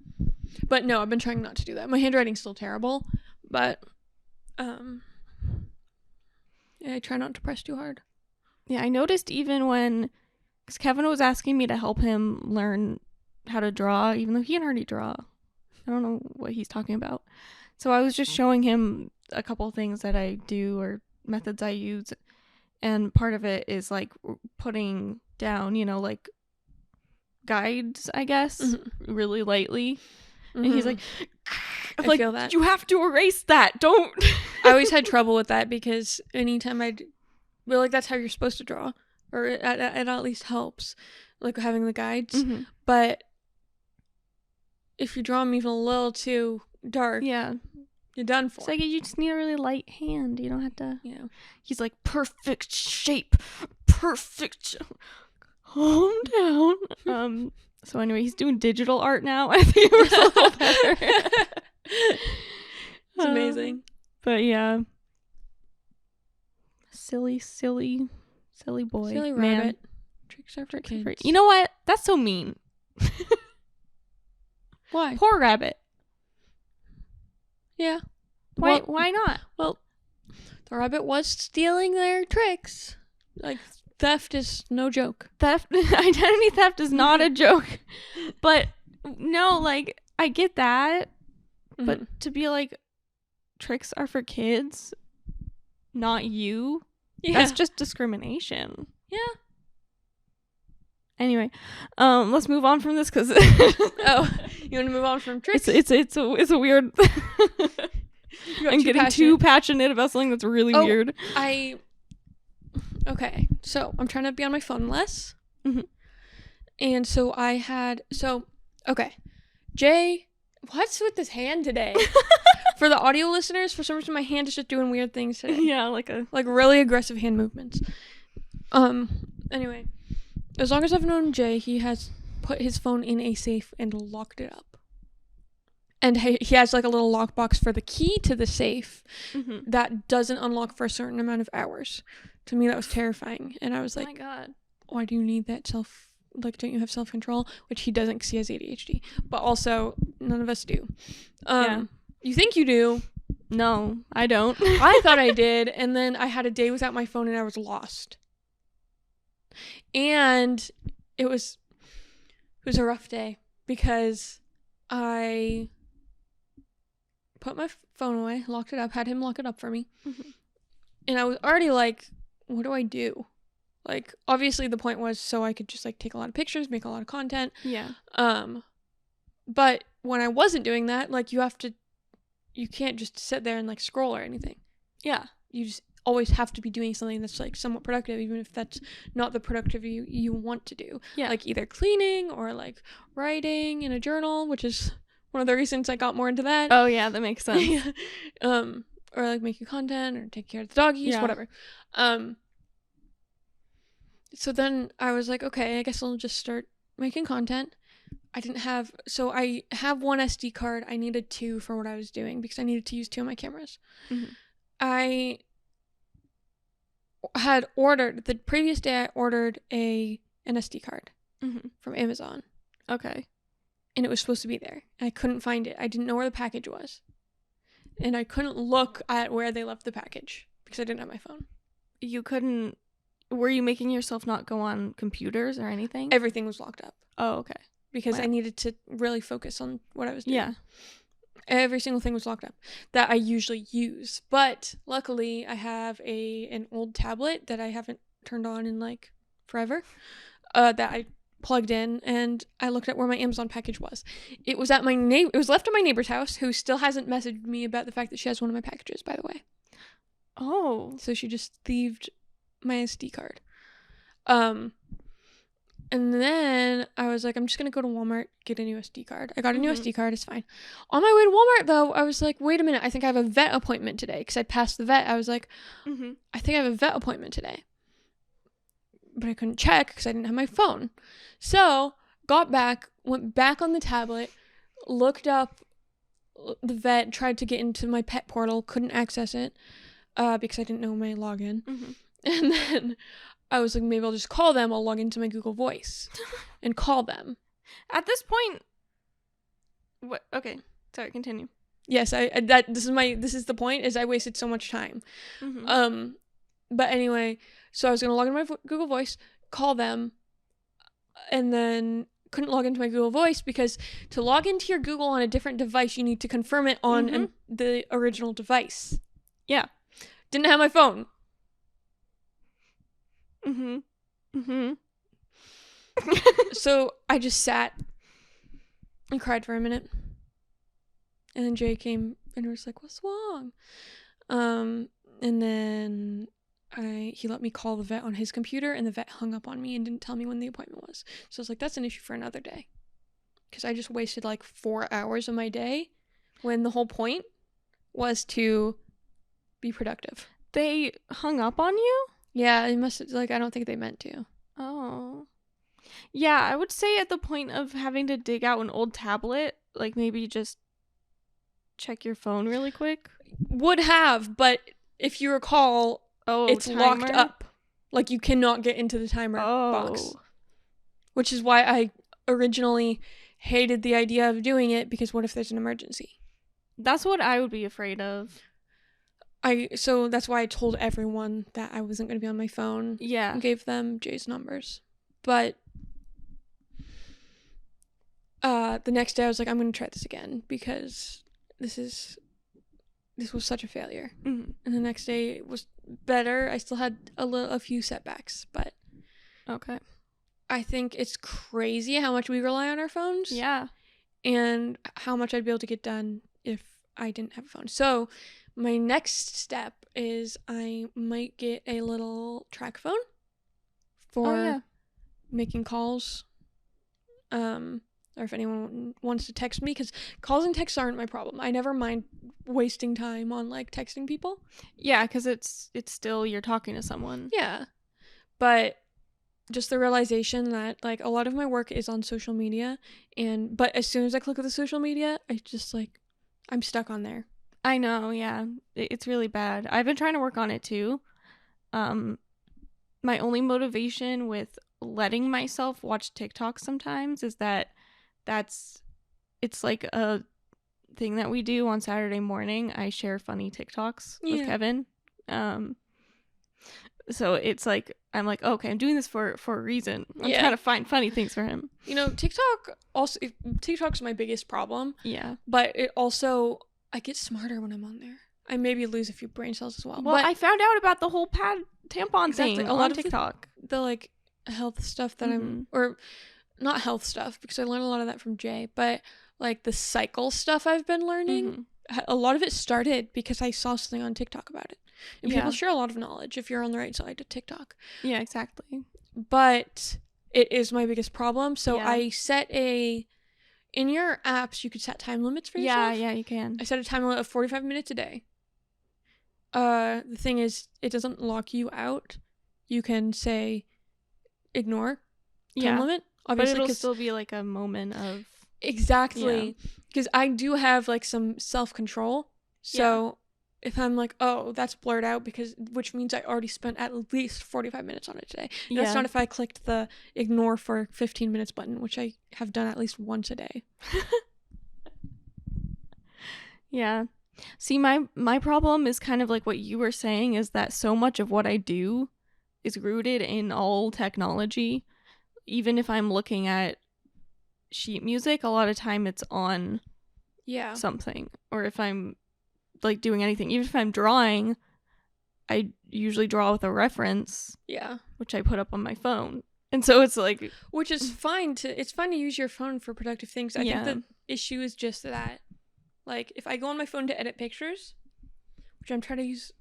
Speaker 1: But no, I've been trying not to do that. My handwriting's still terrible, but I try not to press too hard.
Speaker 2: Yeah, I noticed even because Kevin was asking me to help him learn how to draw, even though he can already draw. I don't know what he's talking about. So I was just showing him a couple things that I do or methods I use. And part of it is like putting down, like guides, I guess, really lightly. And he's like,
Speaker 1: I feel that.
Speaker 2: You have to erase that. Don't.
Speaker 1: I always had trouble with that, because anytime that's how you're supposed to draw, or it at least helps, like having the guides. But if you draw them even a little too dark, you're done for.
Speaker 2: It's like you just need a really light hand. You don't have to. He's like, perfect shape, perfect. Calm down. So anyway, he's doing digital art now. I think it was a little better.
Speaker 1: It's amazing.
Speaker 2: But yeah. Silly boy.
Speaker 1: Silly
Speaker 2: man.
Speaker 1: rabbit. Tricks are for kids.
Speaker 2: You know what? That's so mean.
Speaker 1: Why?
Speaker 2: Poor rabbit.
Speaker 1: Yeah.
Speaker 2: Why not?
Speaker 1: Well, the rabbit was stealing their tricks. Like, theft is no joke.
Speaker 2: Identity theft is not a joke. But no, like, I get that. But to be like, tricks are for kids, not you. That's just discrimination.
Speaker 1: Yeah.
Speaker 2: Anyway, let's move on from this, because
Speaker 1: oh, you want to move on from tricks?
Speaker 2: It's a weird. I'm getting too passionate about something that's really weird.
Speaker 1: Okay, so I'm trying to be on my phone less, and so Jay, what's with this hand today? For the audio listeners, for some reason my hand is just doing weird things today.
Speaker 2: Yeah, like
Speaker 1: really aggressive hand movements. Anyway, as long as I've known Jay, he has put his phone in a safe and locked it up. And he has like a little lockbox for the key to the safe that doesn't unlock for a certain amount of hours. To me, that was terrifying. And I was like,
Speaker 2: oh my God.
Speaker 1: why do you need that don't you have self-control? Which he doesn't because he has ADHD. But also, none of us do. You think you do.
Speaker 2: No, I don't.
Speaker 1: I thought I did. And then I had a day without my phone and I was lost. And it was a rough day because I put my phone away, locked it up, had him lock it up for me. And I was already like, what do I do? Like, obviously the point was so I could just like take a lot of pictures, make a lot of content.
Speaker 2: Yeah.
Speaker 1: But when I wasn't doing that, like you can't just sit there and like scroll or anything.
Speaker 2: Yeah.
Speaker 1: You just always have to be doing something that's like somewhat productive, even if that's not the productivity you want to do.
Speaker 2: Yeah.
Speaker 1: Like either cleaning or like writing in a journal, which is one of the reasons I got more into that.
Speaker 2: Oh yeah, that makes sense.
Speaker 1: Yeah. Or like making content or taking care of the doggies, whatever. So then I was like, okay, I guess I'll just start making content. I have one SD card. I needed 2 for what I was doing because I needed to use 2 of my cameras. I had ordered the previous day. I ordered an SD card from Amazon.
Speaker 2: Okay.
Speaker 1: And it was supposed to be there. I couldn't find it. I didn't know where the package was. And I couldn't look at where they left the package because I didn't have my phone.
Speaker 2: You couldn't... Were you making yourself not go on computers or anything?
Speaker 1: Everything was locked up.
Speaker 2: Oh, okay.
Speaker 1: Because I needed to really focus on what I was doing.
Speaker 2: Yeah.
Speaker 1: Every single thing was locked up that I usually use. But luckily, I have an old tablet that I haven't turned on in like forever that I plugged in, and I looked at where my Amazon package was. It was at it was left at my neighbor's house, who still hasn't messaged me about the fact that she has one of my packages, by the way.
Speaker 2: Oh.
Speaker 1: So she just thieved my SD card. And then I was like, I'm just going to go to Walmart, get a new SD card. I got a new SD card. It's fine. On my way to Walmart, though, I was like, wait a minute. I think I have a vet appointment today. Because I'd passed the vet. I was like, I think I have a vet appointment today. But I couldn't check because I didn't have my phone. So, got back, went back on the tablet, looked up the vet, tried to get into my pet portal, couldn't access it because I didn't know my login. And then I was like, maybe I'll just call them. I'll log into my Google Voice and call them.
Speaker 2: At this point, what? Okay, sorry. Continue.
Speaker 1: Yes, this is the point. Is I wasted so much time. But anyway, so I was gonna log into my Google Voice, call them, and then couldn't log into my Google Voice because to log into your Google on a different device, you need to confirm it on the original device.
Speaker 2: Yeah.
Speaker 1: Didn't have my phone. So I just sat and cried for a minute. And then Jay came and was like, what's wrong? And then he let me call the vet on his computer, and the vet hung up on me and didn't tell me when the appointment was. So I was like, that's an issue for another day. Because I just wasted like 4 hours of my day when the whole point was to be productive.
Speaker 2: They hung up on you?
Speaker 1: Yeah, it must, like, I don't think they meant to.
Speaker 2: Oh. Yeah, I would say at the point of having to dig out an old tablet, like maybe just check your phone really quick.
Speaker 1: Would have, but if you recall, it's
Speaker 2: timer?
Speaker 1: locked up. Like, you cannot get into the timer box. Which is why I originally hated the idea of doing it, because what if there's an emergency?
Speaker 2: That's what I would be afraid of.
Speaker 1: So that's why I told everyone that I wasn't going to be on my phone.
Speaker 2: Yeah.
Speaker 1: And gave them Jay's numbers. But the next day I was like, I'm going to try this again because this was such a failure. And the next day it was better. I still had a few setbacks, but
Speaker 2: okay.
Speaker 1: I think it's crazy how much we rely on our phones.
Speaker 2: Yeah. And
Speaker 1: how much I'd be able to get done if I didn't have a phone. So my next step is I might get a little track phone for making calls. Or if anyone wants to text me, because calls and texts aren't my problem. I never mind wasting time on like texting people.
Speaker 2: Yeah, because it's still you're talking to someone.
Speaker 1: Yeah, but just the realization that like a lot of my work is on social media, but as soon as I click the social media, I just like I'm stuck on there.
Speaker 2: I know, yeah. It's really bad. I've been trying to work on it too. My only motivation with letting myself watch TikTok sometimes is that it's like a thing that we do on Saturday morning. I share funny TikToks with Kevin. So it's like I'm like, okay, I'm doing this for a reason. I'm trying to find funny things for him.
Speaker 1: You know, TikTok's my biggest problem.
Speaker 2: Yeah.
Speaker 1: But it also, I get smarter when I'm on there. I maybe lose a few brain cells as well.
Speaker 2: Well,
Speaker 1: but
Speaker 2: I found out about the whole pad tampon thing
Speaker 1: a lot
Speaker 2: on TikTok.
Speaker 1: The like health stuff that or not health stuff, because I learned a lot of that from Jay, but like the cycle stuff I've been learning, a lot of it started because I saw something on TikTok about it. And people share a lot of knowledge if you're on the right side of TikTok.
Speaker 2: Yeah, exactly.
Speaker 1: But it is my biggest problem. So I set in your apps, you could set time limits for yourself.
Speaker 2: Yeah, you can.
Speaker 1: I set a time limit of 45 minutes a day. The thing is, it doesn't lock you out. You can say ignore time limit. Obviously,
Speaker 2: but it'll still be like a moment of...
Speaker 1: Exactly. Because I do have like some self-control. So if I'm like, oh, that's blurred out, which means I already spent at least 45 minutes on it today. And that's not if I clicked the ignore for 15 minutes button, which I have done at least once a day.
Speaker 2: Yeah. See, my problem is kind of like what you were saying, is that so much of what I do is rooted in all technology. Even if I'm looking at sheet music, a lot of time it's on something. Or if I'm like doing anything, even if I'm drawing, I usually draw with a reference, which I put up on my phone. And so it's like,
Speaker 1: which is fine it's fine to use your phone for productive things. I think the issue is just that, like, if I go on my phone to edit pictures, which I'm trying to use,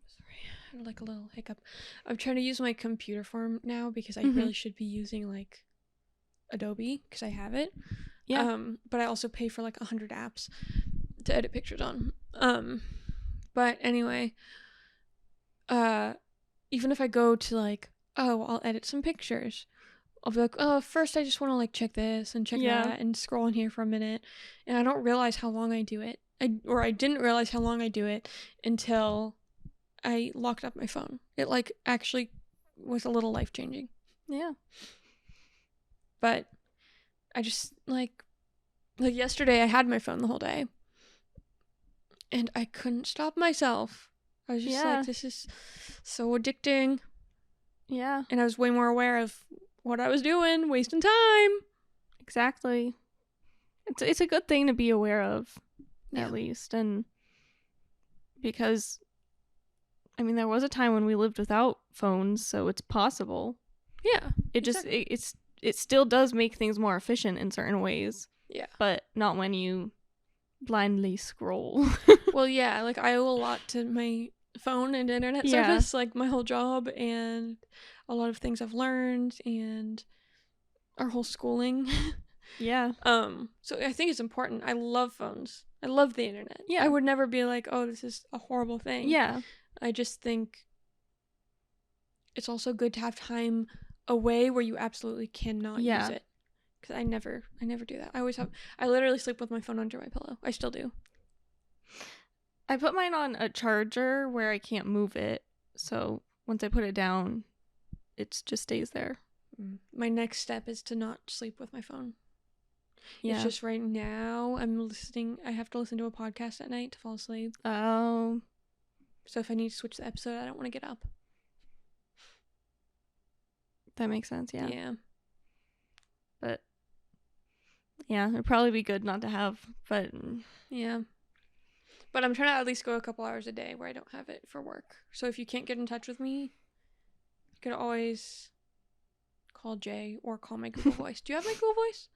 Speaker 1: sorry, I had like a little hiccup. I'm trying to use my computer form now because I really should be using like Adobe because I have it. But I also pay for like 100 apps to edit pictures on. But anyway, even if I go to like, oh, I'll edit some pictures, I'll be like, oh, first I just want to like check this and check that and scroll in here for a minute, and I don't realize how long I do it. I didn't realize how long I do it until I locked up my phone. It like actually was a little life-changing.
Speaker 2: Yeah.
Speaker 1: But I just like yesterday I had my phone the whole day and I couldn't stop myself. I was just like, this is so addicting.
Speaker 2: Yeah.
Speaker 1: And I was way more aware of what I was doing, wasting time.
Speaker 2: Exactly. It's a good thing to be aware of, at least. And because, I mean, there was a time when we lived without phones, so it's possible.
Speaker 1: Yeah.
Speaker 2: It still does make things more efficient in certain ways.
Speaker 1: Yeah. But
Speaker 2: not when you blindly scroll.
Speaker 1: Well, yeah, like I owe a lot to my phone and internet service, like my whole job and a lot of things I've learned and our whole schooling.
Speaker 2: Yeah.
Speaker 1: So I think it's important. I love phones. I love the internet.
Speaker 2: Yeah.
Speaker 1: I would never be like, oh, this is a horrible thing.
Speaker 2: Yeah. I
Speaker 1: just think it's also good to have time away where you absolutely cannot use it. Because I never do that. I literally sleep with my phone under my pillow. I still do.
Speaker 2: I put mine on a charger where I can't move it. So once I put it down, it just stays there.
Speaker 1: My next step is to not sleep with my phone. Yeah. It's just right now I have to listen to a podcast at night to fall asleep.
Speaker 2: Oh.
Speaker 1: So if I need to switch the episode, I don't want to get up.
Speaker 2: That makes sense, yeah.
Speaker 1: Yeah.
Speaker 2: But yeah, it'd probably be good not to have, but
Speaker 1: yeah. But I'm trying to at least go a couple hours a day where I don't have it for work. So if you can't get in touch with me, you could always call Jay or call my Google Voice. Do you have my Google Voice?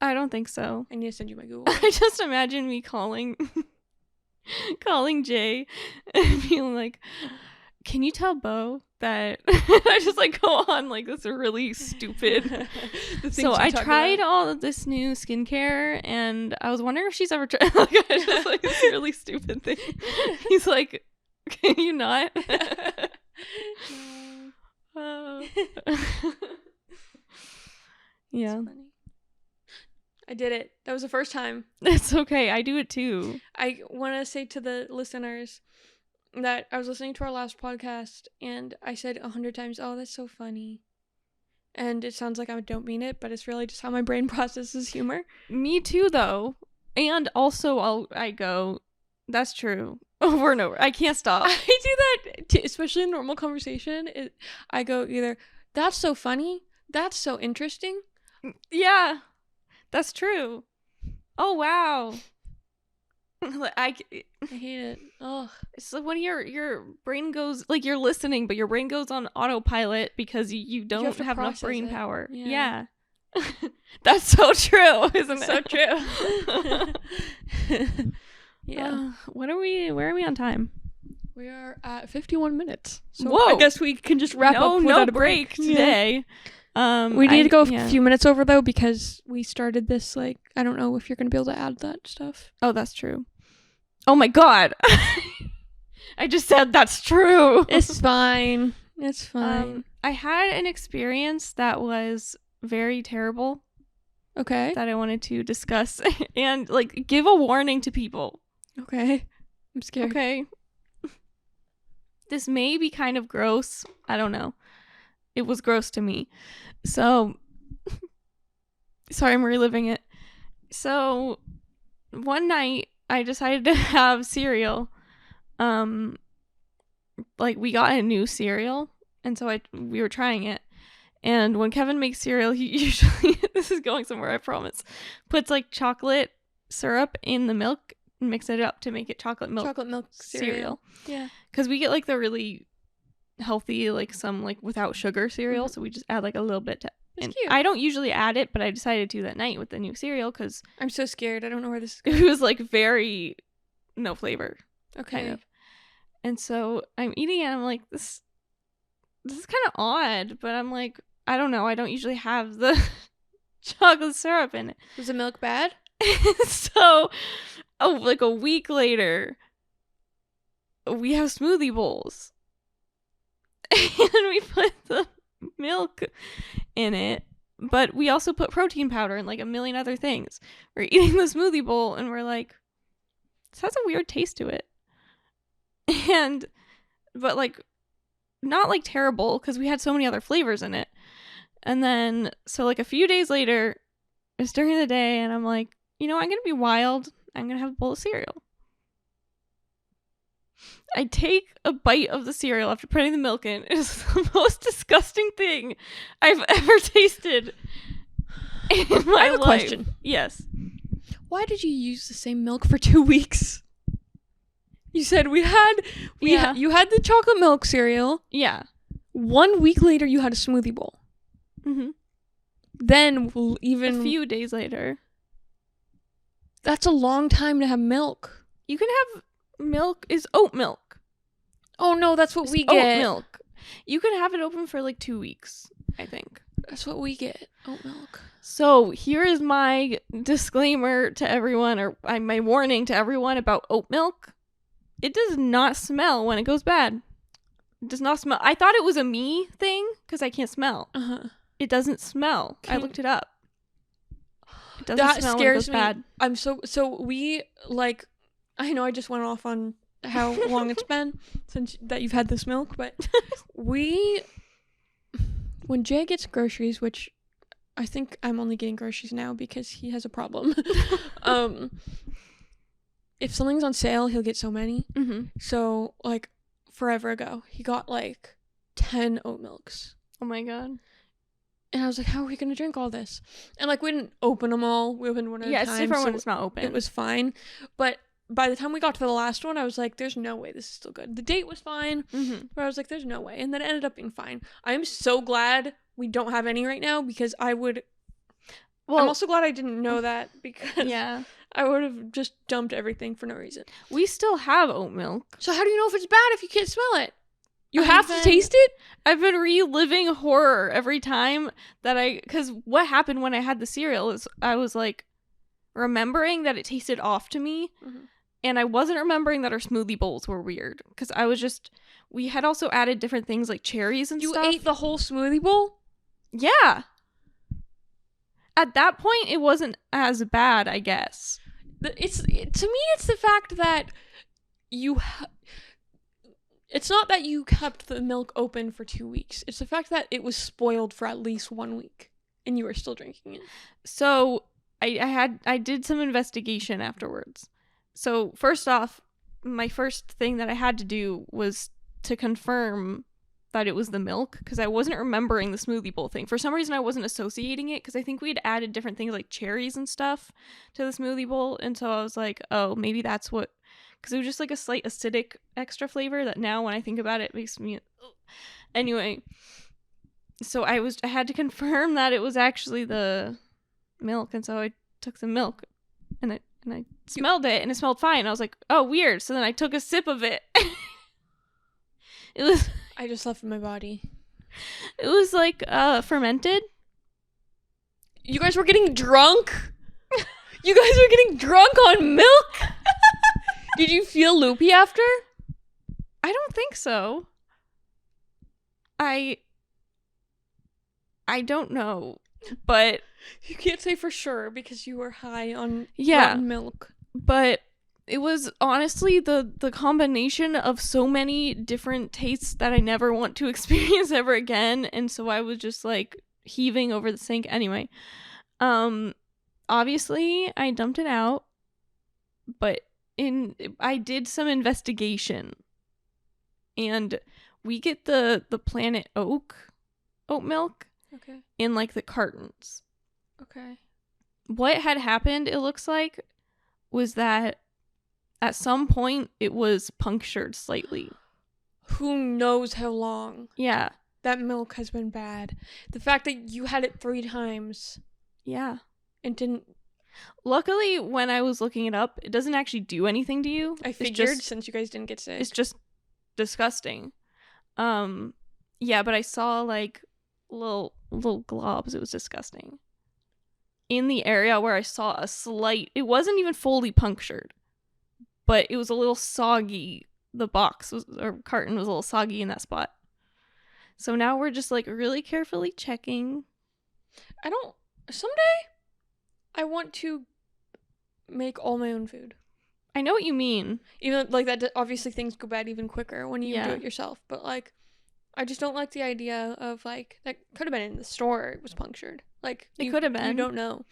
Speaker 2: I don't think so.
Speaker 1: I need to send you my Google Voice.
Speaker 2: I just imagine me calling Jay and being like, can you tell Bo that I just like go on like this really stupid. So I tried all of this new skincare and I was wondering if she's ever tried like this really stupid thing. He's like, can you not? Yeah.
Speaker 1: That's funny. I did it. That was the first time.
Speaker 2: It's okay. I do it too.
Speaker 1: I want to say to the listeners that I was listening to our last podcast and I said 100 times, "Oh, that's so funny." And it sounds like I don't mean it, but it's really just how my brain processes humor.
Speaker 2: Me too, though. And also, I go, that's true, over and over. I can't stop.
Speaker 1: I do that, especially in normal conversation. I go either, "That's so funny," "That's so interesting."
Speaker 2: Yeah, that's true. Oh, wow. I
Speaker 1: hate it. Ugh.
Speaker 2: So when your brain goes, like, you're listening, but your brain goes on autopilot because you don't
Speaker 1: have to
Speaker 2: have enough
Speaker 1: process
Speaker 2: brain
Speaker 1: it.
Speaker 2: power.
Speaker 1: Yeah.
Speaker 2: That's so true, isn't it?
Speaker 1: So true. Yeah.
Speaker 2: Where are we on time?
Speaker 1: We are at 51 minutes. So
Speaker 2: Whoa.
Speaker 1: I guess we can just wrap up without
Speaker 2: no
Speaker 1: a break
Speaker 2: today.
Speaker 1: We need to go a
Speaker 2: yeah.
Speaker 1: few minutes over though because we started this I don't know if you're going to be able to add that stuff.
Speaker 2: Oh, that's true. Oh my god. I just said that's true.
Speaker 1: It's fine. It's fine.
Speaker 2: I had an experience that was very terrible
Speaker 1: Okay.
Speaker 2: that I wanted to discuss and give a warning to people.
Speaker 1: Okay. I'm scared.
Speaker 2: Okay. This may be kind of gross. I don't know. It was gross to me. So, sorry, I'm reliving it. So, one night, I decided to have cereal. We got a new cereal, and so we were trying it. And when Kevin makes cereal, he usually, this is going somewhere, I promise, puts chocolate syrup in the milk and mix it up to make it chocolate milk
Speaker 1: cereal. Yeah.
Speaker 2: Because we get the really healthy, some without sugar cereal, so we just add a little bit to.
Speaker 1: It's
Speaker 2: And
Speaker 1: cute.
Speaker 2: I don't usually add it, but I decided to that night with the new cereal because
Speaker 1: I'm so scared. I don't know where this is
Speaker 2: it
Speaker 1: going.
Speaker 2: was very no flavor,
Speaker 1: Okay.
Speaker 2: kind of. And so I'm eating it. And I'm like, this is kind of odd, but I'm like, I don't know. I don't usually have the chocolate syrup in it.
Speaker 1: Was the milk bad?
Speaker 2: So, a week later, we have smoothie bowls. And we put the milk in it, but we also put protein powder and a million other things. We're eating the smoothie bowl and we're like, this has a weird taste to it. But not terrible because we had so many other flavors in it. And then, so a few days later, it's during the day and I'm like, I'm going to be wild. I'm going to have a bowl of cereal. I take a bite of the cereal after putting the milk in. It is the most disgusting thing I've ever tasted in my life.
Speaker 1: I have a question.
Speaker 2: Yes.
Speaker 1: Why did you use the same milk for 2 weeks? You said you had the chocolate milk cereal.
Speaker 2: Yeah.
Speaker 1: 1 week later, you had a smoothie bowl.
Speaker 2: Mm-hmm.
Speaker 1: Then
Speaker 2: A few days later.
Speaker 1: That's a long time to have milk.
Speaker 2: You can have milk is oat milk.
Speaker 1: Oh no, that's what we
Speaker 2: Oat
Speaker 1: get.
Speaker 2: milk. You can have it open for 2 weeks, I think.
Speaker 1: That's what we get. Oat milk.
Speaker 2: So here is my disclaimer to everyone, or my warning to everyone about oat milk. It does not smell when it goes bad. It does not smell. I thought it was a me thing because I can't smell. It doesn't smell. I looked it up. It doesn't smell when it goes bad.
Speaker 1: I'm so we I know I just went off on how long it's been since that you've had this milk, but when Jay gets groceries, which I think I'm only getting groceries now because he has a problem. If something's on sale, he'll get so many.
Speaker 2: Mm-hmm.
Speaker 1: So forever ago, he got 10 oat milks.
Speaker 2: Oh my god.
Speaker 1: And I was like, how are we going to drink all this? And we didn't open them all. We opened one at a time.
Speaker 2: Yeah, it's different when it's not open.
Speaker 1: It was fine. But by the time we got to the last one, I was like, there's no way this is still good. The date was fine, but I was like, there's no way. And then it ended up being fine. I'm so glad we don't have any right now because I'm also glad I didn't know that because I would have just dumped everything for no reason.
Speaker 2: We still have oat milk.
Speaker 1: So how do you know if it's bad if you can't smell it? You have to taste it?
Speaker 2: I've been reliving horror every time that because what happened when I had the cereal is I was remembering that it tasted off to me.
Speaker 1: Mm-hmm.
Speaker 2: And I wasn't remembering that our smoothie bowls were weird because we had also added different things like cherries and stuff.
Speaker 1: You ate the whole smoothie bowl?
Speaker 2: Yeah. At that point, it wasn't as bad, I guess.
Speaker 1: To me, it's the fact that it's not that you kept the milk open for 2 weeks. It's the fact that it was spoiled for at least 1 week and you were still drinking it.
Speaker 2: So I did some investigation afterwards. So first off, my first thing that I had to do was to confirm that it was the milk because I wasn't remembering the smoothie bowl thing. For some reason, I wasn't associating it because I think we had added different things like cherries and stuff to the smoothie bowl. And so I was like, oh, maybe that's what, because it was just like a slight acidic extra flavor that now when I think about it makes me, anyway. So I had to confirm that it was actually the milk. And so I took the milk and I smelled it and it smelled fine. I was like, oh, weird. So then I took a sip of it.
Speaker 1: I just left my body.
Speaker 2: It was like fermented.
Speaker 1: You guys were getting drunk? You guys were getting drunk on milk? Did you feel loopy after?
Speaker 2: I don't think so. I don't know, but
Speaker 1: you can't say for sure because you were high on rotten milk.
Speaker 2: But it was honestly the combination of so many different tastes that I never want to experience ever again, and so I was just like heaving over the sink anyway. Obviously I dumped it out, but I did some investigation, and we get the Planet oat milk.
Speaker 1: Okay.
Speaker 2: In like the cartons.
Speaker 1: Okay.
Speaker 2: What had happened, it looks like, was that at some point it was punctured slightly.
Speaker 1: Who knows how long?
Speaker 2: Yeah.
Speaker 1: That milk has been bad. The fact that you had it 3 times.
Speaker 2: Yeah.
Speaker 1: And didn't.
Speaker 2: Luckily, when I was looking it up, it doesn't actually do anything to you.
Speaker 1: I figured since you guys didn't get sick.
Speaker 2: It's just disgusting. Yeah, but I saw like little globs. It was disgusting. In the area where I saw a slight, it wasn't even fully punctured, but it was a little soggy. The carton was a little soggy in that spot. So now we're just like really carefully checking.
Speaker 1: Someday I want to make all my own food.
Speaker 2: I know what you mean.
Speaker 1: Even like that, obviously things go bad even quicker when you do it yourself, but like I just don't like the idea of like that could have been in the store. It was punctured. Like
Speaker 2: it could have been.
Speaker 1: You don't know.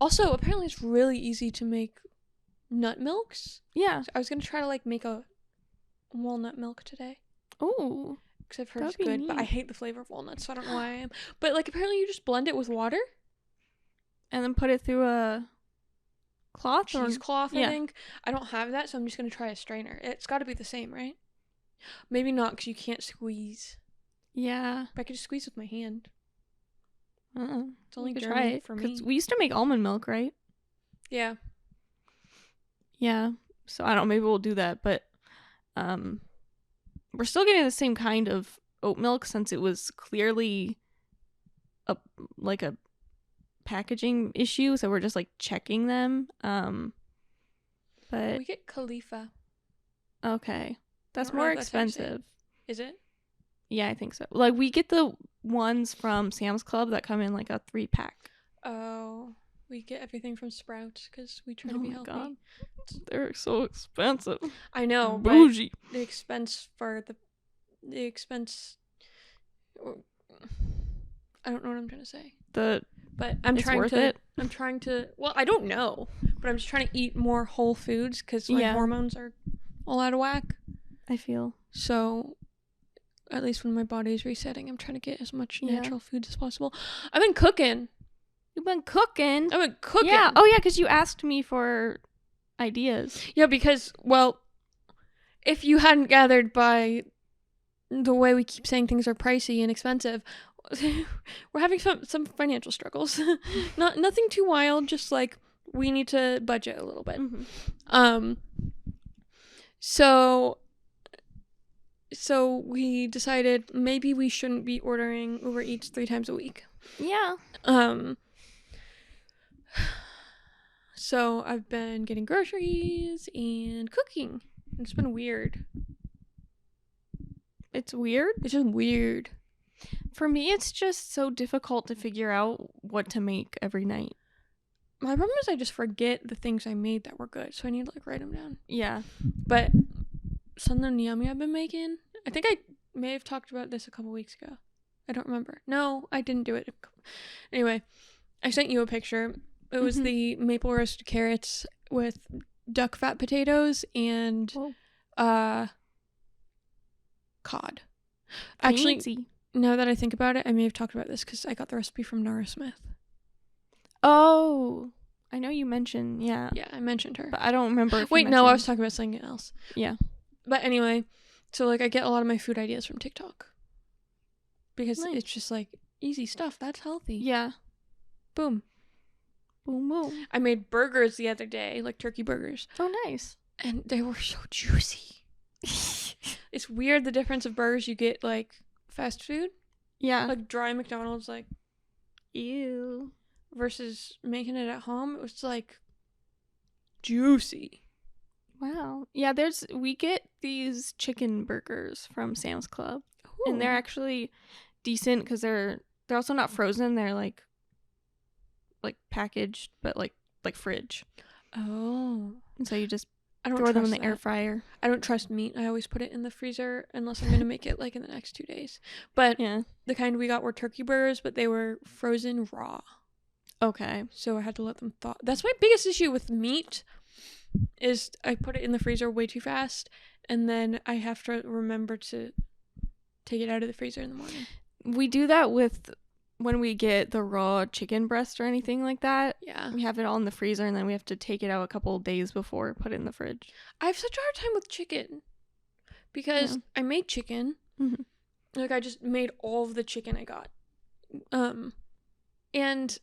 Speaker 1: Also, apparently it's really easy to make nut milks.
Speaker 2: Yeah.
Speaker 1: So I was gonna try to like make a walnut milk today.
Speaker 2: Oh.
Speaker 1: Because I've heard it's good, but I hate the flavor of walnuts, so I don't know why I am. But like apparently you just blend it with water,
Speaker 2: and then put it through a cloth,
Speaker 1: cheesecloth. I think I don't have that, so I'm just gonna try a strainer. It's got to be the same, right? Maybe not, because you can't squeeze.
Speaker 2: Yeah.
Speaker 1: But I could just squeeze with my hand.
Speaker 2: It's
Speaker 1: only
Speaker 2: German
Speaker 1: for me.
Speaker 2: We used to make almond milk, right?
Speaker 1: Yeah.
Speaker 2: Yeah. So I don't know, maybe we'll do that, but we're still getting the same kind of oat milk since it was clearly a packaging issue, so we're just like checking them. But
Speaker 1: we get Khalifa.
Speaker 2: Okay. That's more expensive.
Speaker 1: Is it?
Speaker 2: Yeah, I think so. Like we get the ones from Sam's Club that come in like a 3-pack.
Speaker 1: Oh, we get everything from Sprouts because we try to be healthy. God.
Speaker 2: They're so expensive.
Speaker 1: I know.
Speaker 2: Bougie.
Speaker 1: But the expense. I don't know what I'm trying to say. But I'm trying to. I'm trying to. Well, I don't know, but I'm just trying to eat more whole foods because my hormones are all out of whack.
Speaker 2: I feel
Speaker 1: so. At least when my body is resetting, I'm trying to get as much natural foods as possible. I've been cooking.
Speaker 2: You've been cooking?
Speaker 1: I've been cooking.
Speaker 2: Yeah. Oh, yeah, because you asked me for ideas.
Speaker 1: Yeah, because, well, if you hadn't gathered by the way we keep saying things are pricey and expensive, we're having some financial struggles. Nothing too wild, just like we need to budget a little bit. Mm-hmm. So we decided maybe we shouldn't be ordering Uber Eats 3 times a week.
Speaker 2: Yeah.
Speaker 1: So I've been getting groceries and cooking. It's been weird.
Speaker 2: It's weird.
Speaker 1: It's just weird.
Speaker 2: For me, it's just so difficult to figure out what to make every night.
Speaker 1: My problem is I just forget the things I made that were good, so I need to like write them down.
Speaker 2: Yeah.
Speaker 1: But something yummy I've been making. I think I may have talked about this a couple weeks ago. I don't remember. No, I didn't do it. Anyway, I sent you a picture. It was the maple roasted carrots with duck fat potatoes and cod. Actually,
Speaker 2: Fancy.
Speaker 1: now that I think about it, I may have talked about this because I got the recipe from Nara Smith.
Speaker 2: Oh, I know you mentioned, yeah.
Speaker 1: Yeah, I mentioned her.
Speaker 2: But I don't remember. If
Speaker 1: Wait,
Speaker 2: you
Speaker 1: no, I was
Speaker 2: mentioned-
Speaker 1: talking about something else.
Speaker 2: Yeah.
Speaker 1: But anyway, so like I get a lot of my food ideas from TikTok. Because
Speaker 2: Nice.
Speaker 1: it's just like easy stuff. That's healthy.
Speaker 2: Yeah.
Speaker 1: Boom.
Speaker 2: Boom, boom.
Speaker 1: I made burgers the other day, like turkey burgers.
Speaker 2: Oh, nice.
Speaker 1: And they were so juicy. It's weird the difference of burgers you get like fast food.
Speaker 2: Yeah.
Speaker 1: Like dry McDonald's like
Speaker 2: Ew.
Speaker 1: versus making it at home. It was like juicy.
Speaker 2: Wow. Yeah, we get these chicken burgers from Sam's Club. And they're actually decent because they're also not frozen. They're like packaged, but like fridge.
Speaker 1: Oh.
Speaker 2: And so you just
Speaker 1: I don't
Speaker 2: throw them in
Speaker 1: trust
Speaker 2: the air
Speaker 1: that.
Speaker 2: fryer.
Speaker 1: I don't trust meat. I always put it in the freezer unless I'm gonna make it like in the next 2 days. But
Speaker 2: Yeah.
Speaker 1: the kind we got were turkey burgers, but they were frozen raw.
Speaker 2: Okay.
Speaker 1: So I had to let them thaw. That's my biggest issue with meat is I put it in the freezer way too fast and then I have to remember to take it out of the freezer in the morning.
Speaker 2: We do that with when we get the raw chicken breast or anything like that.
Speaker 1: Yeah.
Speaker 2: We have it all in the freezer and then we have to take it out a couple of days before put it in the fridge.
Speaker 1: I have such a hard time with chicken because
Speaker 2: Yeah.
Speaker 1: I made chicken.
Speaker 2: Mhm.
Speaker 1: Like I just made all of the chicken I got. And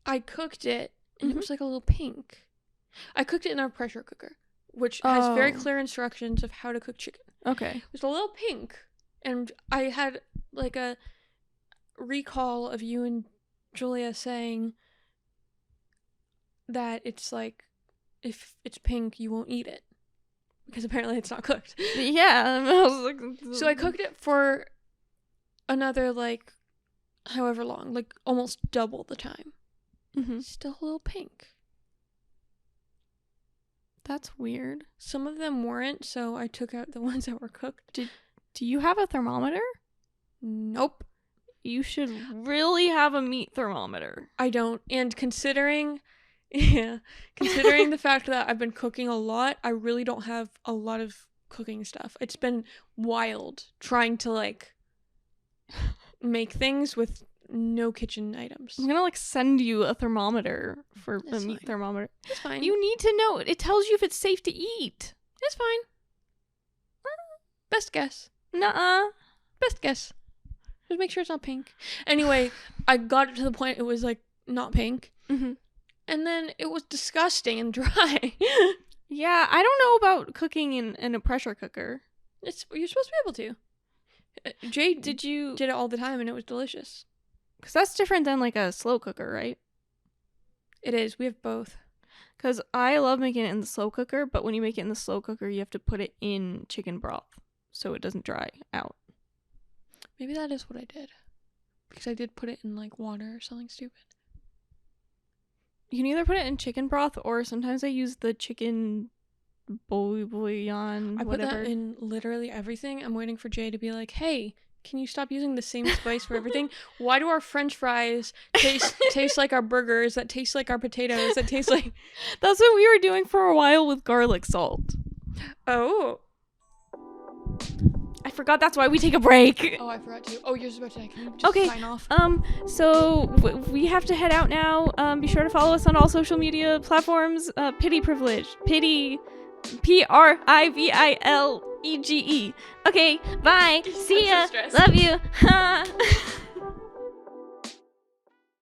Speaker 1: I cooked it and it was like a little pink. I cooked it in our pressure cooker, which has very
Speaker 2: Oh.
Speaker 1: clear instructions of how to cook chicken.
Speaker 2: Okay.
Speaker 1: It was a little pink. And I had like a recall of you and Julia saying that it's like if it's pink you won't eat it because apparently it's not cooked.
Speaker 2: Yeah. I was like,
Speaker 1: So I cooked it for another like however long, like almost double the time.
Speaker 2: Mhm.
Speaker 1: Still a little pink.
Speaker 2: That's weird.
Speaker 1: Some of them weren't, so I took out the ones that were cooked.
Speaker 2: Do you have a thermometer?
Speaker 1: Nope,
Speaker 2: You should really have a meat thermometer.
Speaker 1: I don't. And considering the fact that I've been cooking a lot, I really don't have a lot of cooking stuff. It's been wild trying to like make things with no kitchen items.
Speaker 2: I'm gonna like send you a thermometer for
Speaker 1: That's
Speaker 2: a meat
Speaker 1: fine.
Speaker 2: thermometer.
Speaker 1: It's fine.
Speaker 2: You need to know. It tells you if it's safe to eat.
Speaker 1: It's fine. Best guess.
Speaker 2: Nuh-uh.
Speaker 1: Best guess. Just make sure it's not pink. Anyway, I got it to the point it was like not pink.
Speaker 2: Mm-hmm.
Speaker 1: And then it was disgusting and dry.
Speaker 2: Yeah, I don't know about cooking in a pressure cooker.
Speaker 1: You're supposed to be able to. Jay
Speaker 2: Did you?
Speaker 1: did it all the time and it was delicious.
Speaker 2: Because that's different than like a slow cooker, right?
Speaker 1: It is. We have both.
Speaker 2: Because I love making it in the slow cooker, but when you make it in the slow cooker, you have to put it in chicken broth so it doesn't dry out.
Speaker 1: Maybe that is what I did. Because I did put it in like water or something stupid.
Speaker 2: You can either put it in chicken broth or sometimes I use the chicken bouillon,
Speaker 1: I put
Speaker 2: whatever.
Speaker 1: that in literally everything. I'm waiting for Jay to be like, hey, can you stop using the same spice for everything? Why do our French fries taste like our burgers, that taste like our potatoes, that taste like...
Speaker 2: That's what we were doing for a while with garlic salt.
Speaker 1: Oh.
Speaker 2: I forgot that's why we take a break.
Speaker 1: Oh, I forgot to. Oh, you're supposed to. Can you just
Speaker 2: Okay,
Speaker 1: sign off?
Speaker 2: So we have to head out now. Be sure to follow us on all social media platforms. Pity Privilege. Pity. PRIVILEGE. Okay, bye. See
Speaker 1: I'm so
Speaker 2: ya.
Speaker 1: stressed.
Speaker 2: Love you.